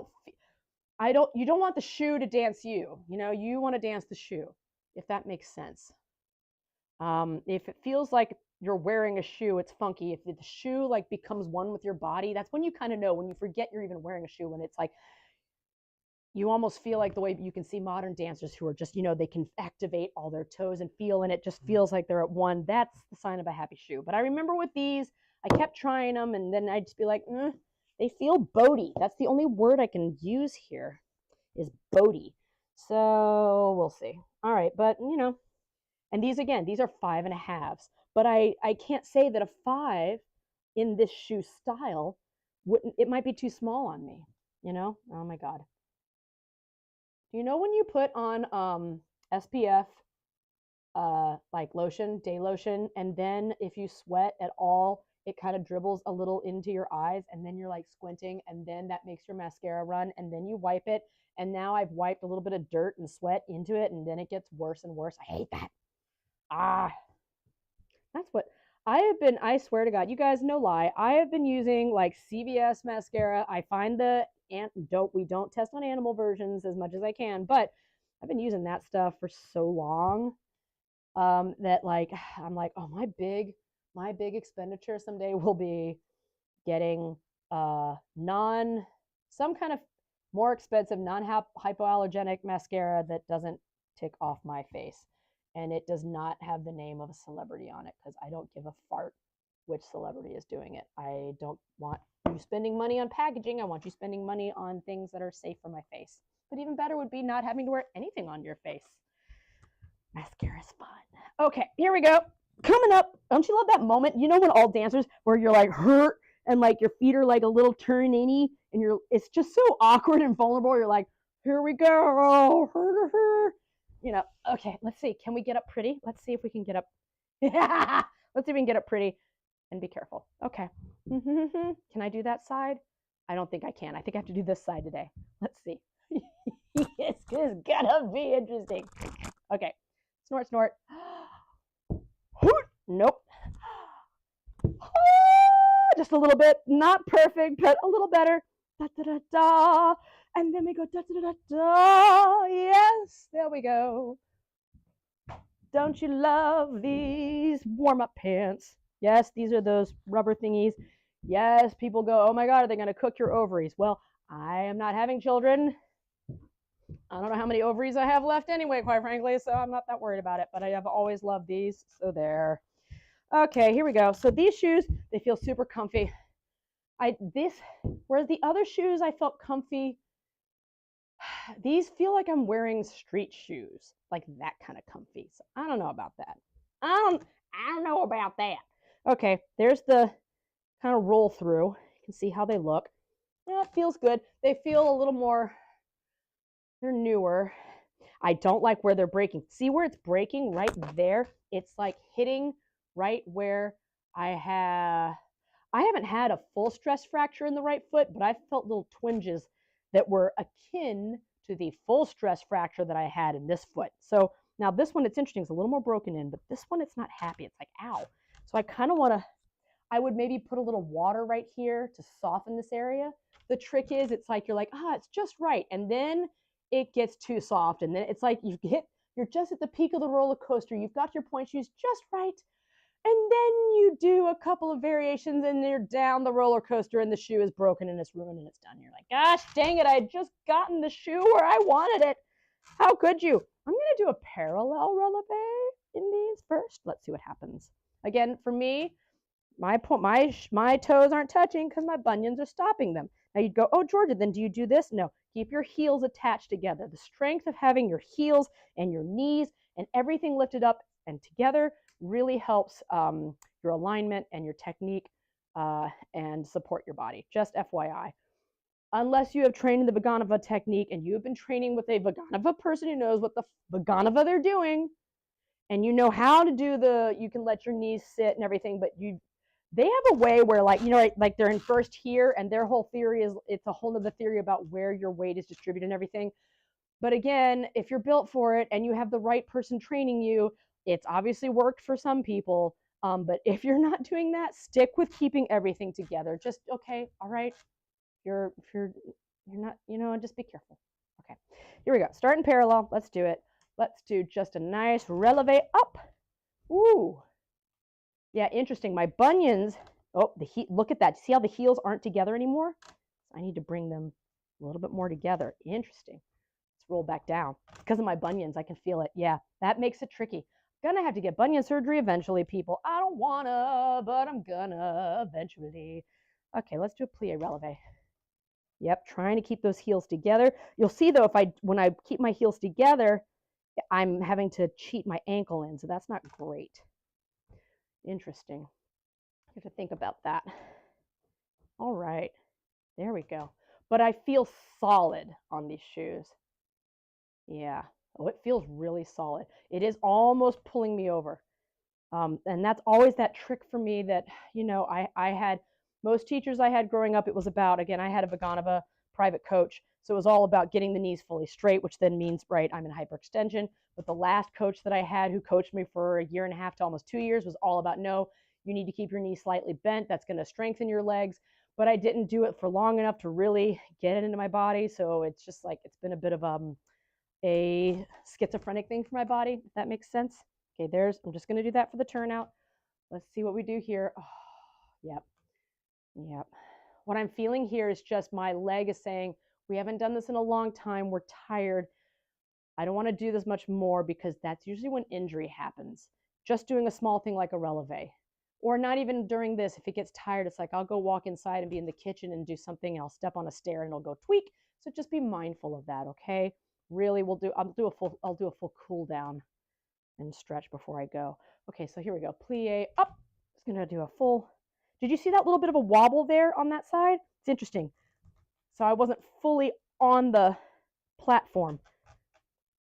don't want the shoe to dance you. You know, you want to dance the shoe, if that makes sense. If it feels like you're wearing a shoe, it's funky. If the shoe like becomes one with your body, that's when you kind of know, when you forget you're even wearing a shoe, when it's like you almost feel like the way you can see modern dancers who are just, you know, they can activate all their toes and feel, and it just feels like they're at one. That's the sign of a happy shoe. But I remember with these, I kept trying them, and then I'd just be like, they feel boaty. That's the only word I can use here is boaty. So we'll see. All right, but you know, and these again, these are 5.5s. But I can't say that a 5 in this shoe style wouldn't, it might be too small on me, you know? Oh my God. Do you know when you put on SPF like lotion, day lotion, and then if you sweat at all, it kind of dribbles a little into your eyes, and then you're like squinting, and then that makes your mascara run, and then you wipe it, and now I've wiped a little bit of dirt and sweat into it, and then it gets worse and worse. I hate that. That's what I swear to God, you guys, no lie, I have been using like CVS mascara. I find we don't test on animal versions as much as I can, but I've been using that stuff for so long that like I'm like, oh, my big expenditure someday will be getting some kind of more expensive non-hypoallergenic mascara that doesn't tick off my face, and it does not have the name of a celebrity on it, because I don't give a fart which celebrity is doing it. I don't want you spending money on packaging. I want you spending money on things that are safe for my face. But even better would be not having to wear anything on your face. Mascara is fun. Okay, here we go. Coming up, don't you love that moment? You know when all dancers, where you're like hurt and like your feet are like a little turn-inny, and it's just so awkward and vulnerable. You're like, here we go, hurt. You know, okay, let's see. Can we get up pretty? Let's see if we can get up. Let's see if we can get up pretty, and be careful. Okay. Can I do that side? I don't think I can. I think I have to do this side today. Let's see. It's gonna be interesting. Okay. Snort, snort. Nope. Just a little bit. Not perfect, but a little better. Da, da, da, da. And then we go da, da, da, da. Yes, there we go. Don't you love these warm-up pants? Yes, these are those rubber thingies. Yes, people go, oh my God, are they going to cook your ovaries? Well, I am not having children. I don't know how many ovaries I have left anyway, quite frankly, so I'm not that worried about it, but I have always loved these, so there. Okay, here we go. So these shoes, they feel super comfy. Whereas the other shoes I felt comfy, these feel like I'm wearing street shoes, like that kind of comfy. So I don't know about that. I don't know about that. Okay, there's the kind of roll through. You can see how they look. Yeah, it feels good. They feel a little more, they're newer. I don't like where they're breaking. See where it's breaking right there? It's like hitting right where I haven't had a full stress fracture in the right foot, but I felt little twinges that were akin to the full stress fracture that I had in this foot. So now this one, it's interesting. It's a little more broken in, but this one, it's not happy. It's like, ow. So I kind of want to, I would maybe put a little water right here to soften this area. The trick is, it's like, you're like, it's just right. And then it gets too soft. And then it's like you're just at the peak of the roller coaster. You've got your pointe shoes just right. And then you do a couple of variations and you're down the roller coaster and the shoe is broken and it's ruined and it's done. You're like, gosh, dang it. I had just gotten the shoe where I wanted it. How could you? I'm going to do a parallel releve in these first. Let's see what happens. Again, for me, my toes aren't touching because my bunions are stopping them. Now you'd go, oh, Georgia, then do you do this? No, keep your heels attached together. The strength of having your heels and your knees and everything lifted up and together really helps your alignment and your technique and support your body. Just FYI. Unless you have trained in the Vaganova technique and you have been training with a Vaganova person who knows what the Vaganova they're doing, and you know how to do you can let your knees sit and everything, but they have a way where, like, like they're in first here and their whole theory is, it's a whole other theory about where your weight is distributed and everything. But again, if you're built for it and you have the right person training you, it's obviously worked for some people. But if you're not doing that, stick with keeping everything together. Just, okay, all right. If you're not, just be careful. Okay, here we go. Start in parallel. Let's do it. Let's do just a nice releve up. Ooh. Yeah, interesting. My bunions, look at that. See how the heels aren't together anymore? So I need to bring them a little bit more together. Interesting. Let's roll back down. Because of my bunions, I can feel it. Yeah, that makes it tricky. Gonna have to get bunion surgery eventually, people. I don't wanna, but I'm gonna eventually. Okay, let's do a plie releve. Yep, trying to keep those heels together. You'll see though, when I keep my heels together, I'm having to cheat my ankle in, so that's not great. Interesting. I have to think about that. All right, there we go. But I feel solid on these shoes. Yeah, oh, it feels really solid. It is almost pulling me over. And that's always that trick for me that, I had most teachers I had growing up, it was about, again, I had a Vaganova private coach. So it was all about getting the knees fully straight, which then means, right, I'm in hyperextension. But the last coach that I had who coached me for a year and a half to almost 2 years was all about, no, you need to keep your knees slightly bent. That's going to strengthen your legs. But I didn't do it for long enough to really get it into my body. So it's just like, it's been a bit of a schizophrenic thing for my body, if that makes sense. Okay, I'm just going to do that for the turnout. Let's see what we do here. Oh, yep. What I'm feeling here is just my leg is saying, we haven't done this in a long time. We're tired. I don't want to do this much more, because that's usually when injury happens. Just doing a small thing like a releve, or not even during this. If it gets tired, it's like, I'll go walk inside and be in the kitchen and do something else, step on a stair and it'll go tweak. So just be mindful of that. Okay. Really, I'll do a full cool down and stretch before I go. Okay, so here we go. Plie up. Just gonna do a full. Did you see that little bit of a wobble there on that side? It's interesting. So I wasn't fully on the platform.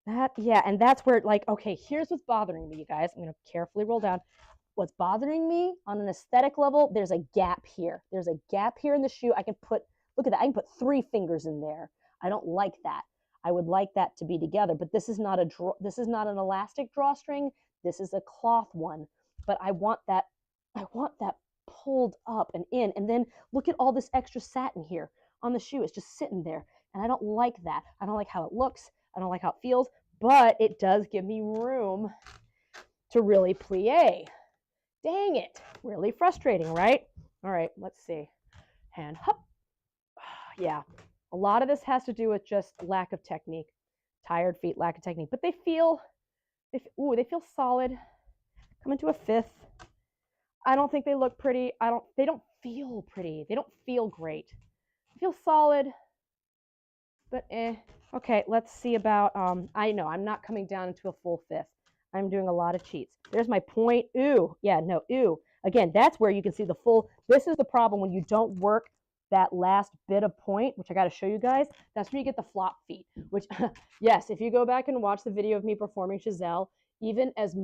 And that's where, like, okay, here's what's bothering me, you guys. I'm gonna carefully roll down. What's bothering me on an aesthetic level, there's a gap here. There's a gap here in the shoe. Look at that, I can put 3 fingers in there. I don't like that. I would like that to be together, but this is not an elastic drawstring. This is a cloth one, but I want that pulled up and in. And then look at all this extra satin here on the shoe. It's just sitting there, and I don't like that. I don't like how it looks. I don't like how it feels, but it does give me room to really plie. Dang it. Really frustrating, right? All right, let's see. Hand hop. Yeah. A lot of this has to do with just lack of technique. Tired feet, lack of technique. But they feel solid. Come into a 5th. I don't think they look pretty. They don't feel pretty. They don't feel great. They feel solid, but Okay, let's see about, I know, I'm not coming down into a full 5th. I'm doing a lot of cheats. There's my point. Ooh, yeah, no, ooh. Again, that's where you can see the full. This is the problem when you don't work that last bit of point, which I got to show you guys. That's when you get the flop feet, which, yes, if you go back and watch the video of me performing Giselle, even as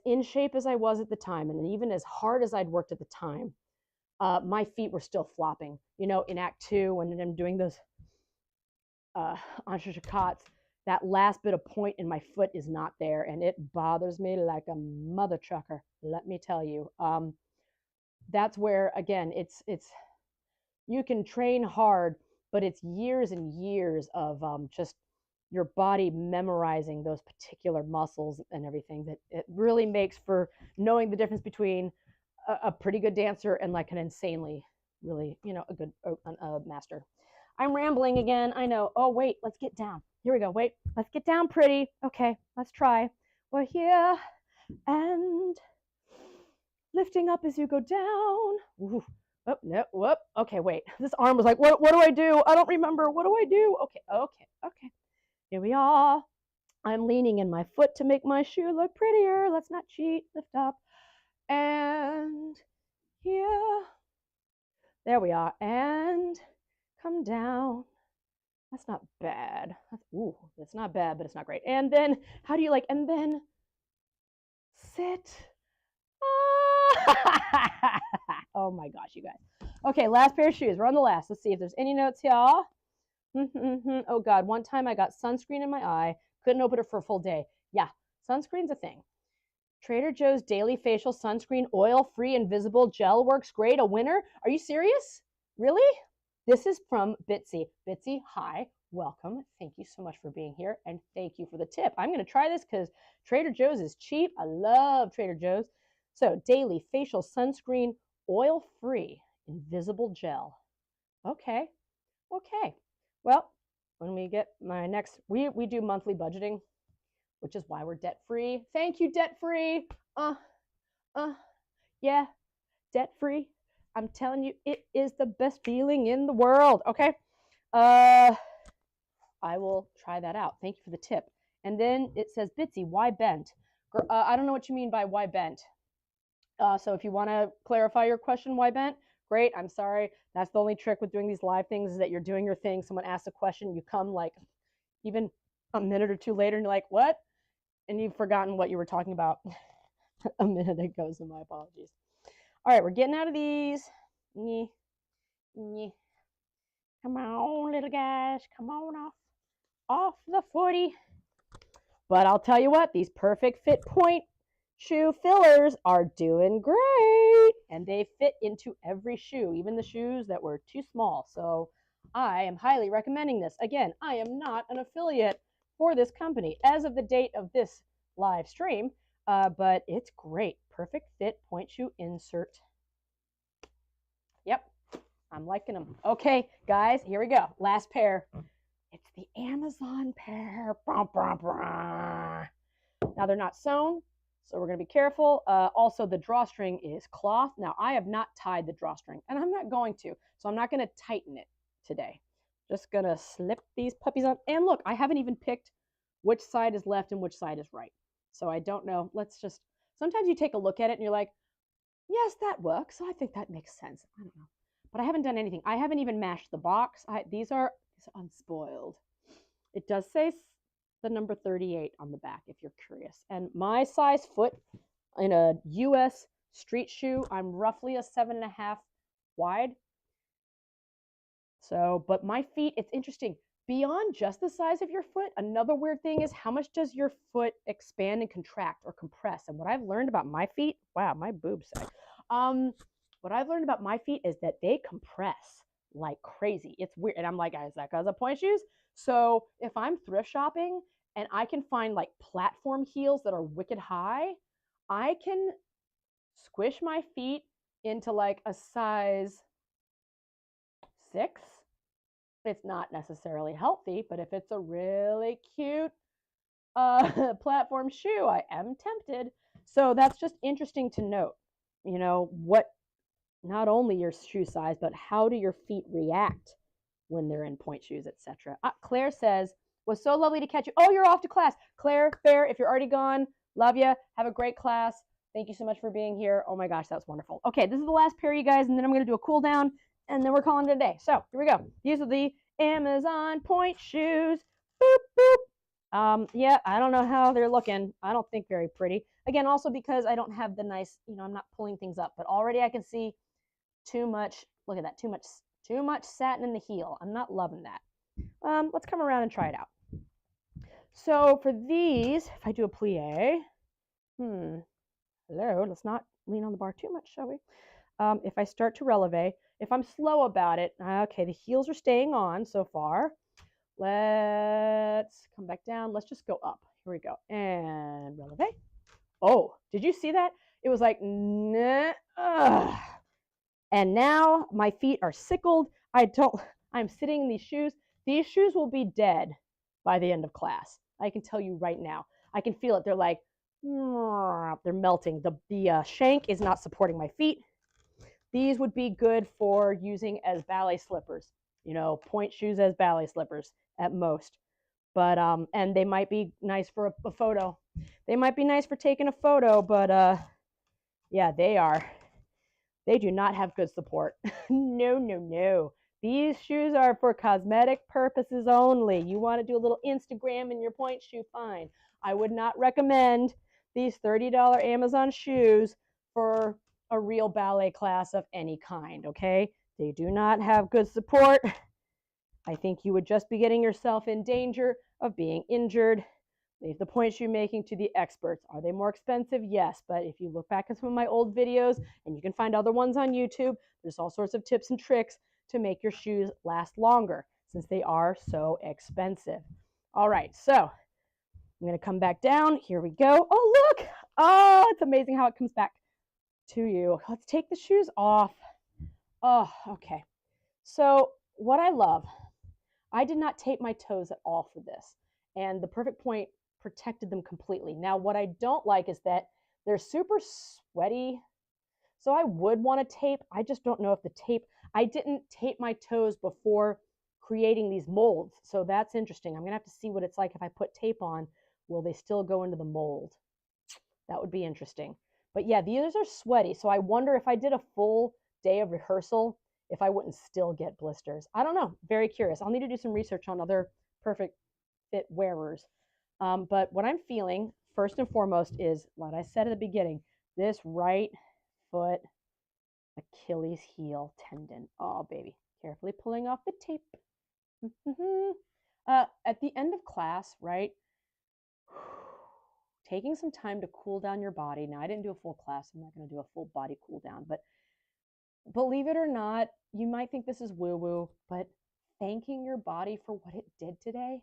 in shape as I was at the time, and even as hard as I'd worked at the time, my feet were still flopping. In Act 2, when I'm doing those entrechats, that last bit of point in my foot is not there, and it bothers me like a mother trucker, let me tell you. That's where, again, it's you can train hard, but it's years and years of just your body memorizing those particular muscles and everything that it really makes for knowing the difference between a pretty good dancer and like an insanely really, a good master. I'm rambling again. I know. Oh, wait, let's get down. Here we go. Wait, let's get down pretty. Okay, let's try. We're here and lifting up as you go down. Ooh. Oh, no, whoop. Okay, wait. This arm was like, what do I do? I don't remember. What do I do? Okay. Here we are. I'm leaning in my foot to make my shoe look prettier. Let's not cheat. Lift up. And here. There we are. And come down. That's not bad. That's not bad, but it's not great. And then, how do you and then sit. Oh my gosh, you guys. Okay, last pair of shoes. We're on the last. Let's see if there's any notes here. Oh God, one time I got sunscreen in my eye. Couldn't open it for a full day. Yeah, sunscreen's a thing. Trader Joe's Daily Facial Sunscreen Oil-Free Invisible Gel works great. A winner? Are you serious? Really? This is from Bitsy. Bitsy, hi, welcome. Thank you so much for being here, and thank you for the tip. I'm going to try this because Trader Joe's is cheap. I love Trader Joe's. So, Daily Facial Sunscreen Oil-Free Invisible Gel. Okay. Well, when we get my next, we do monthly budgeting, which is why we're debt-free. Thank you, debt-free. Yeah, debt-free. I'm telling you, it is the best feeling in the world. Okay. I will try that out. Thank you for the tip. And then it says, Bitsy, why bent? I don't know what you mean by why bent. So if you want to clarify your question, why bent? Great. I'm sorry. That's the only trick with doing these live things is that you're doing your thing. Someone asks a question, you come even a minute or two later, and you're like, what? And you've forgotten what you were talking about a minute ago, so my apologies. All right, we're getting out of these. Come on, little guys. Come on off the 40. But I'll tell you what, these perfect fit Pointe shoe fillers are doing great. And they fit into every shoe, even the shoes that were too small. So I am highly recommending this. Again, I am not an affiliate for this company as of the date of this live stream, but it's great. Perfect fit Pointe shoe insert. Yep, I'm liking them. Okay, guys, here we go. Last pair. It's the Amazon pair. Now, they're not sewn, so we're going to be careful. Also, the drawstring is cloth. Now, I have not tied the drawstring, and I'm not going to, so I'm not going to tighten it today. Just going to slip these puppies on. And look, I haven't even picked which side is left and which side is right. So I don't know. Sometimes you take a look at it and you're like, yes, that works. I think that makes sense. I don't know. But I haven't done anything. I haven't even mashed the box. These are unspoiled. It does say the number 38 on the back if you're curious. And my size foot in a US street shoe, I'm roughly a 7.5 wide. So, but my feet, it's interesting. Beyond just the size of your foot, another weird thing is how much does your foot expand and contract or compress? And what I've learned about my feet, wow, my boobs say. What I've learned about my feet is that they compress like crazy. It's weird. And I'm like, is that because of Pointe shoes? So if I'm thrift shopping and I can find platform heels that are wicked high, I can squish my feet into a size 6. It's not necessarily healthy, but if it's a really cute platform shoe, I am tempted. So that's just interesting to note, what not only your shoe size, but how do your feet react when they're in Pointe shoes, etc. Claire says, was so lovely to catch you. Oh, you're off to class. Claire, Fair, if you're already gone, love you. Have a great class. Thank you so much for being here. Oh my gosh, that was wonderful. Okay, this is the last pair, you guys, and then I'm going to do a cool down, and then we're calling it a day. So here we go. These are the Amazon Pointe shoes. Boop, boop. Yeah, I don't know how they're looking. I don't think very pretty. Again, also because I don't have the nice, I'm not pulling things up, but already I can see too much. Look at that. Too much satin in the heel. I'm not loving that. Let's come around and try it out. So for these, if I do a plie, hello, let's not lean on the bar too much, shall we? If I start to releve, if I'm slow about it, okay, the heels are staying on so far. Let's come back down. Let's just go up. Here we go. And releve. Oh, did you see that? It was like, nah, and now my feet are sickled. I'm sitting in these shoes. These shoes will be dead by the end of class. I can tell you right now. I can feel it. They're like, they're melting. The shank is not supporting my feet. These would be good for using as ballet slippers, pointe shoes as ballet slippers at most. But and they might be nice for a photo. They might be nice for taking a photo, but yeah, they do not have good support. No, no, no. These shoes are for cosmetic purposes only. You want to do a little Instagram in your pointe shoe, fine. I would not recommend these $30 Amazon shoes for a real ballet class of any kind, okay? They do not have good support. I think you would just be getting yourself in danger of being injured. Leave the pointe shoe making to the experts. Are they more expensive? Yes, but if you look back at some of my old videos, and you can find other ones on YouTube, there's all sorts of tips and tricks to make your shoes last longer since they are so expensive. All right, so I'm going to come back down. Here we go. Oh, look. Oh, it's amazing how it comes back to you. Let's take the shoes off. Oh, okay. So what I love, I did not tape my toes at all for this. And the Perfect Pointe protected them completely. Now, what I don't like is that they're super sweaty. So I would want to tape. I just don't know if the tape, I didn't tape my toes before creating these molds. So that's interesting. I'm going to have to see what it's like if I put tape on. Will they still go into the mold? That would be interesting. But yeah, these are sweaty. So I wonder if I did a full day of rehearsal, if I wouldn't still get blisters. I don't know. Very curious. I'll need to do some research on other perfect fit wearers. But what I'm feeling first and foremost is what I said at the beginning, this right foot Achilles heel tendon. Oh, baby. Carefully pulling off the tape. At the end of class, right? Taking some time to cool down your body. Now, I didn't do a full class. I'm not going to do a full body cool down, but believe it or not, you might think this is woo-woo, but thanking your body for what it did today,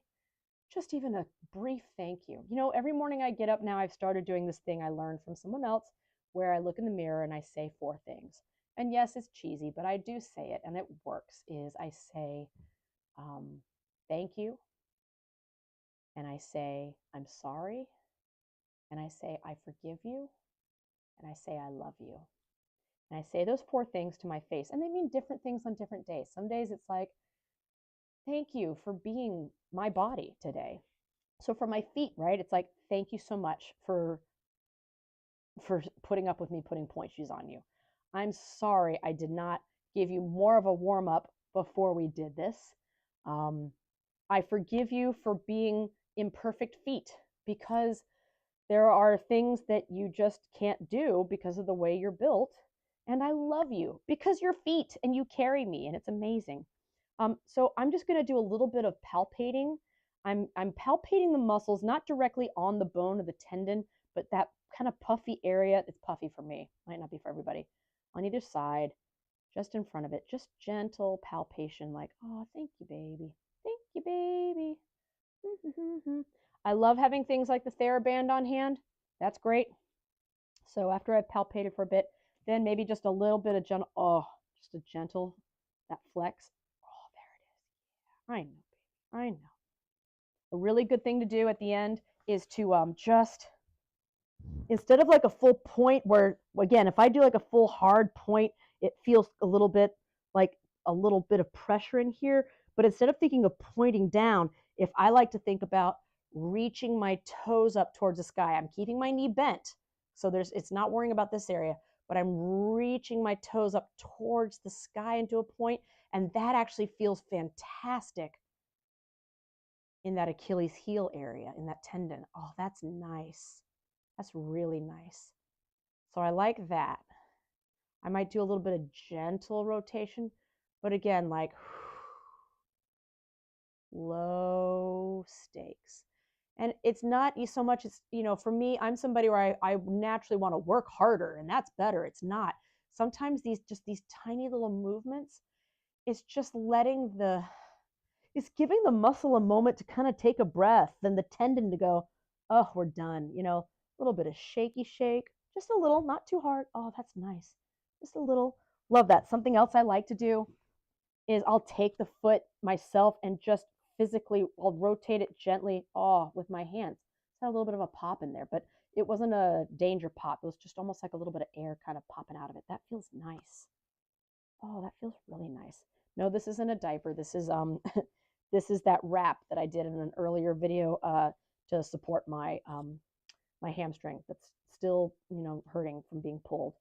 just even a brief thank you. Every morning I get up now, I've started doing this thing I learned from someone else where I look in the mirror and I say 4 things. And yes, it's cheesy, but I do say it and it works, is I say, thank you, and I say, I'm sorry, and I say, I forgive you, and I say, I love you. And I say those 4 things to my face, and they mean different things on different days. Some days it's like, thank you for being my body today. So for my feet, right, it's like, thank you so much for putting up with me putting pointe shoes on you. I'm sorry I did not give you more of a warm up before we did this. I forgive you for being imperfect feet, because there are things that you just can't do because of the way you're built. And I love you because you're feet and you carry me, and it's amazing. So I'm just going to do a little bit of palpating. I'm palpating the muscles, not directly on the bone of the tendon, but that kind of puffy area. It's puffy for me, might not be for everybody. On either side, just in front of it, just gentle palpation, like, oh, thank you, baby. Thank you, baby. I love having things like the TheraBand on hand. That's great. So after I've palpated for a bit, then maybe just a little bit of just a gentle, that flex. Oh, there it is. I know, I know. A really good thing to do at the end is to just, instead of like a full point where, again, if I do like a full hard point, it feels a little bit like a little bit of pressure in here. But instead of thinking of pointing down, if I like to think about reaching my toes up towards the sky, I'm keeping my knee bent. So it's not worrying about this area, but I'm reaching my toes up towards the sky into a point, and that actually feels fantastic in that Achilles heel area, in that tendon. Oh, that's nice. That's really nice. So I like that. I might do a little bit of gentle rotation, but again, like low stakes. And it's not so much, it's, for me, I'm somebody where I naturally want to work harder, and that's better. It's not. Sometimes these tiny little movements, it's just it's giving the muscle a moment to kind of take a breath, then the tendon to go, oh, we're done. A little bit of shaky shake, just a little, not too hard. Oh, that's nice. Just a little. Love that. Something else I like to do is I'll take the foot myself and just physically, I'll rotate it gently, with my hands. It's got a little bit of a pop in there, but it wasn't a danger pop. It was just almost like a little bit of air kind of popping out of it. That feels nice. Oh, that feels really nice. No, this isn't a diaper. This is this is that wrap that I did in an earlier video to support my my hamstring that's still, hurting from being pulled.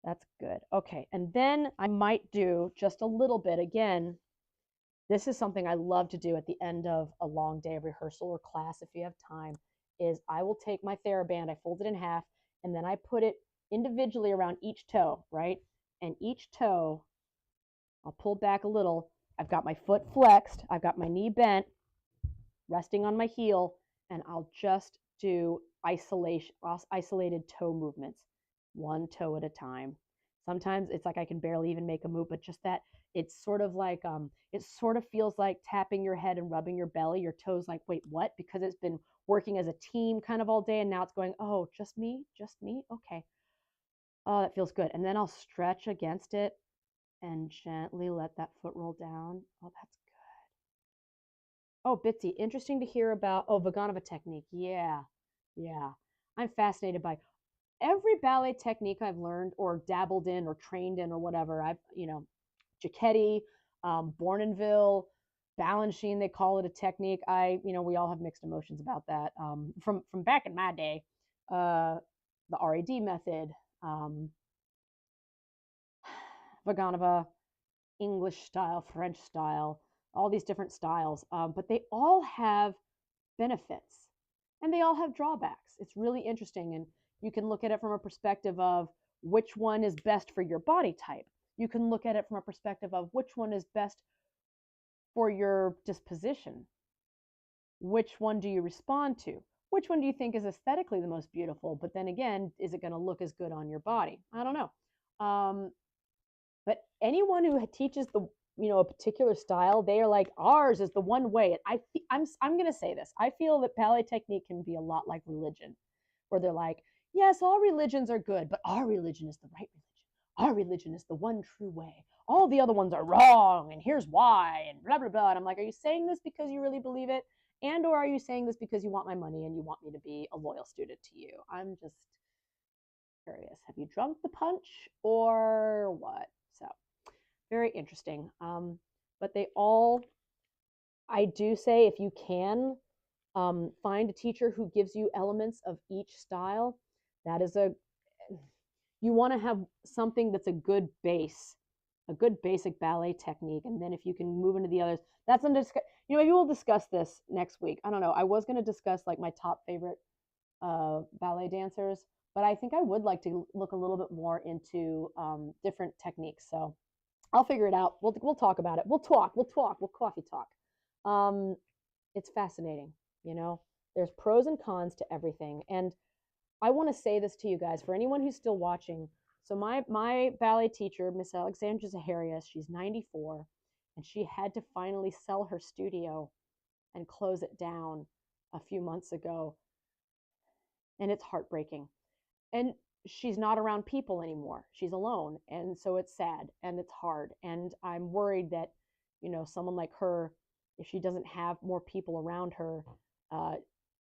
That's good. Okay, and then I might do just a little bit again. This is something I love to do at the end of a long day of rehearsal or class if you have time, is I will take my TheraBand, I fold it in half, and then I put it individually around each toe, right? And each toe, I'll pull back a little. I've got my foot flexed, I've got my knee bent, resting on my heel, and I'll just do isolated toe movements, one toe at a time. Sometimes it's like I can barely even make a move, but just that, it's sort of like, it sort of feels like tapping your head and rubbing your belly. Your toes like, wait, what? Because it's been working as a team kind of all day, and now it's going, oh, just me? Okay. Oh, that feels good. And then I'll stretch against it and gently let that foot roll down. Oh, that's good. Oh, Bitsy, interesting to hear about, Vaganova technique. Yeah. I'm fascinated by every ballet technique I've learned or dabbled in or trained in or whatever. Giacchetti, Bournonville, Balanchine, they call it a technique. We all have mixed emotions about that. From back in my day, the RAD method, Vaganova, English style, French style, all these different styles, but they all have benefits and they all have drawbacks. It's really interesting, and you can look at it from a perspective of which one is best for your body type. You can look at it from a perspective of which one is best for your disposition. Which one do you respond to? Which one do you think is aesthetically the most beautiful? But then again, is it going to look as good on your body? I don't know. But anyone who teaches a particular style, they are like, ours is the one way. I'm going to say this. I feel that ballet technique can be a lot like religion, where they're like, yes, all religions are good, but our religion is the right religion. Our religion is the one true way. All the other ones are wrong, and here's why, and blah, blah, blah. And I'm like, are you saying this because you really believe it? And or are you saying this because you want my money and you want me to be a loyal student to you? I'm just curious. Have you drunk the punch or what? So very interesting. But they all, I do say, if you can, find a teacher who gives you elements of each style. That is you want to have something that's a good base, a good basic ballet technique. And then if you can move into the others, that's maybe we'll discuss this next week. I don't know. I was going to discuss like my top favorite ballet dancers, but I think I would like to look a little bit more into different techniques. So I'll figure it out. We'll talk about it. We'll coffee talk. It's fascinating. There's pros and cons to everything. And I want to say this to you guys, for anyone who's still watching. So my ballet teacher, Miss Alexandra Zaharias, she's 94, and she had to finally sell her studio and close it down a few months ago. And it's heartbreaking. And she's not around people anymore. She's alone. And so it's sad and it's hard. And I'm worried that, someone like her, if she doesn't have more people around her,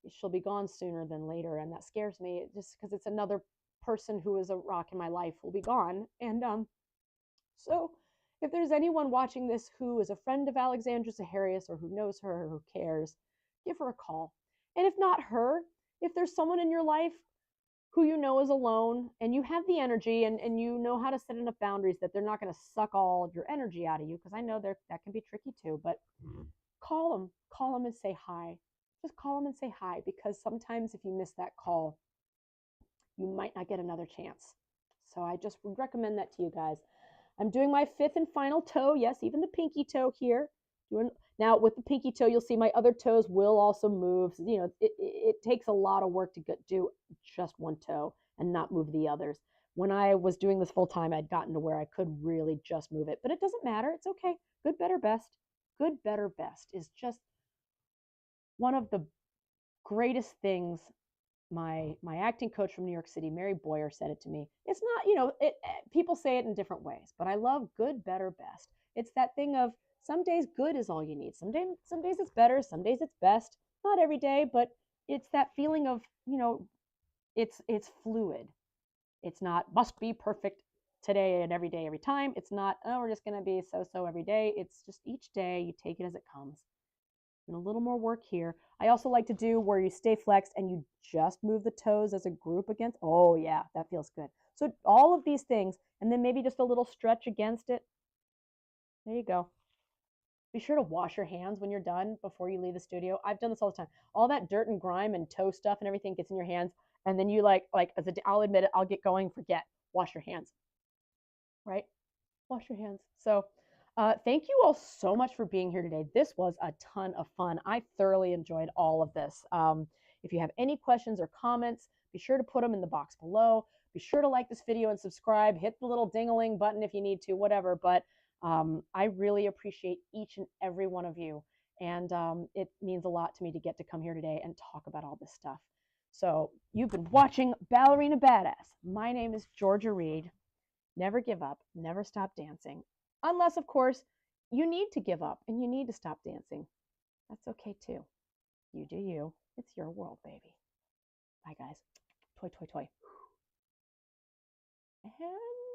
she'll be gone sooner than later. And that scares me, just because it's another person who is a rock in my life will be gone. And so if there's anyone watching this who is a friend of Alexandra Zaharias or who knows her or who cares, give her a call. And if not her, if there's someone in your life who you know is alone and you have the energy and you know how to set enough boundaries that they're not going to suck all of your energy out of you, because I know that can be tricky too, but call them and say hi. Just call them and say hi, because sometimes if you miss that call, you might not get another chance. So I just would recommend that to you guys. I'm doing my 5th and final toe. Yes, even the pinky toe here. Now with the pinky toe, you'll see my other toes will also move. So, you know, it takes a lot of work to do just one toe and not move the others. When I was doing this full time, I'd gotten to where I could really just move it, but it doesn't matter. It's okay. Good, better, best. Good, better, best is just one of the greatest things. My acting coach from New York City, Mary Boyer, said it to me. It's not, you know, people say it in different ways, but I love good, better, best. It's that thing of some days good is all you need. Some days it's better, some days it's best. Not every day, but it's that feeling of, you know, it's fluid. It's not must be perfect today and every day, every time. It's not, oh, we're just going to be so every day. It's just each day you take it as it comes. And a little more work here. I also like to do where you stay flexed and you just move the toes as a group against. Oh, yeah, that feels good. So all of these things, and then maybe just a little stretch against it. There you go. Be sure to wash your hands when you're done before you leave the studio. I've done this all the time. All that dirt and grime and toe stuff and everything gets in your hands, and then you I'll admit it, I'll get going, forget. Wash your hands, right? Wash your hands. So thank you all so much for being here today. This was a ton of fun. I thoroughly enjoyed all of this. If you have any questions or comments, be sure to put them in the box below. Be sure to like this video and subscribe. Hit the little ding-a-ling button if you need to, whatever. But I really appreciate each and every one of you. And it means a lot to me to get to come here today and talk about all this stuff. So you've been watching Ballerina Badass. My name is Georgia Reed. Never give up, never stop dancing. Unless, of course, you need to give up and you need to stop dancing. That's okay too. You do you. It's your world, baby. Bye, guys. Toy, toy, toy. And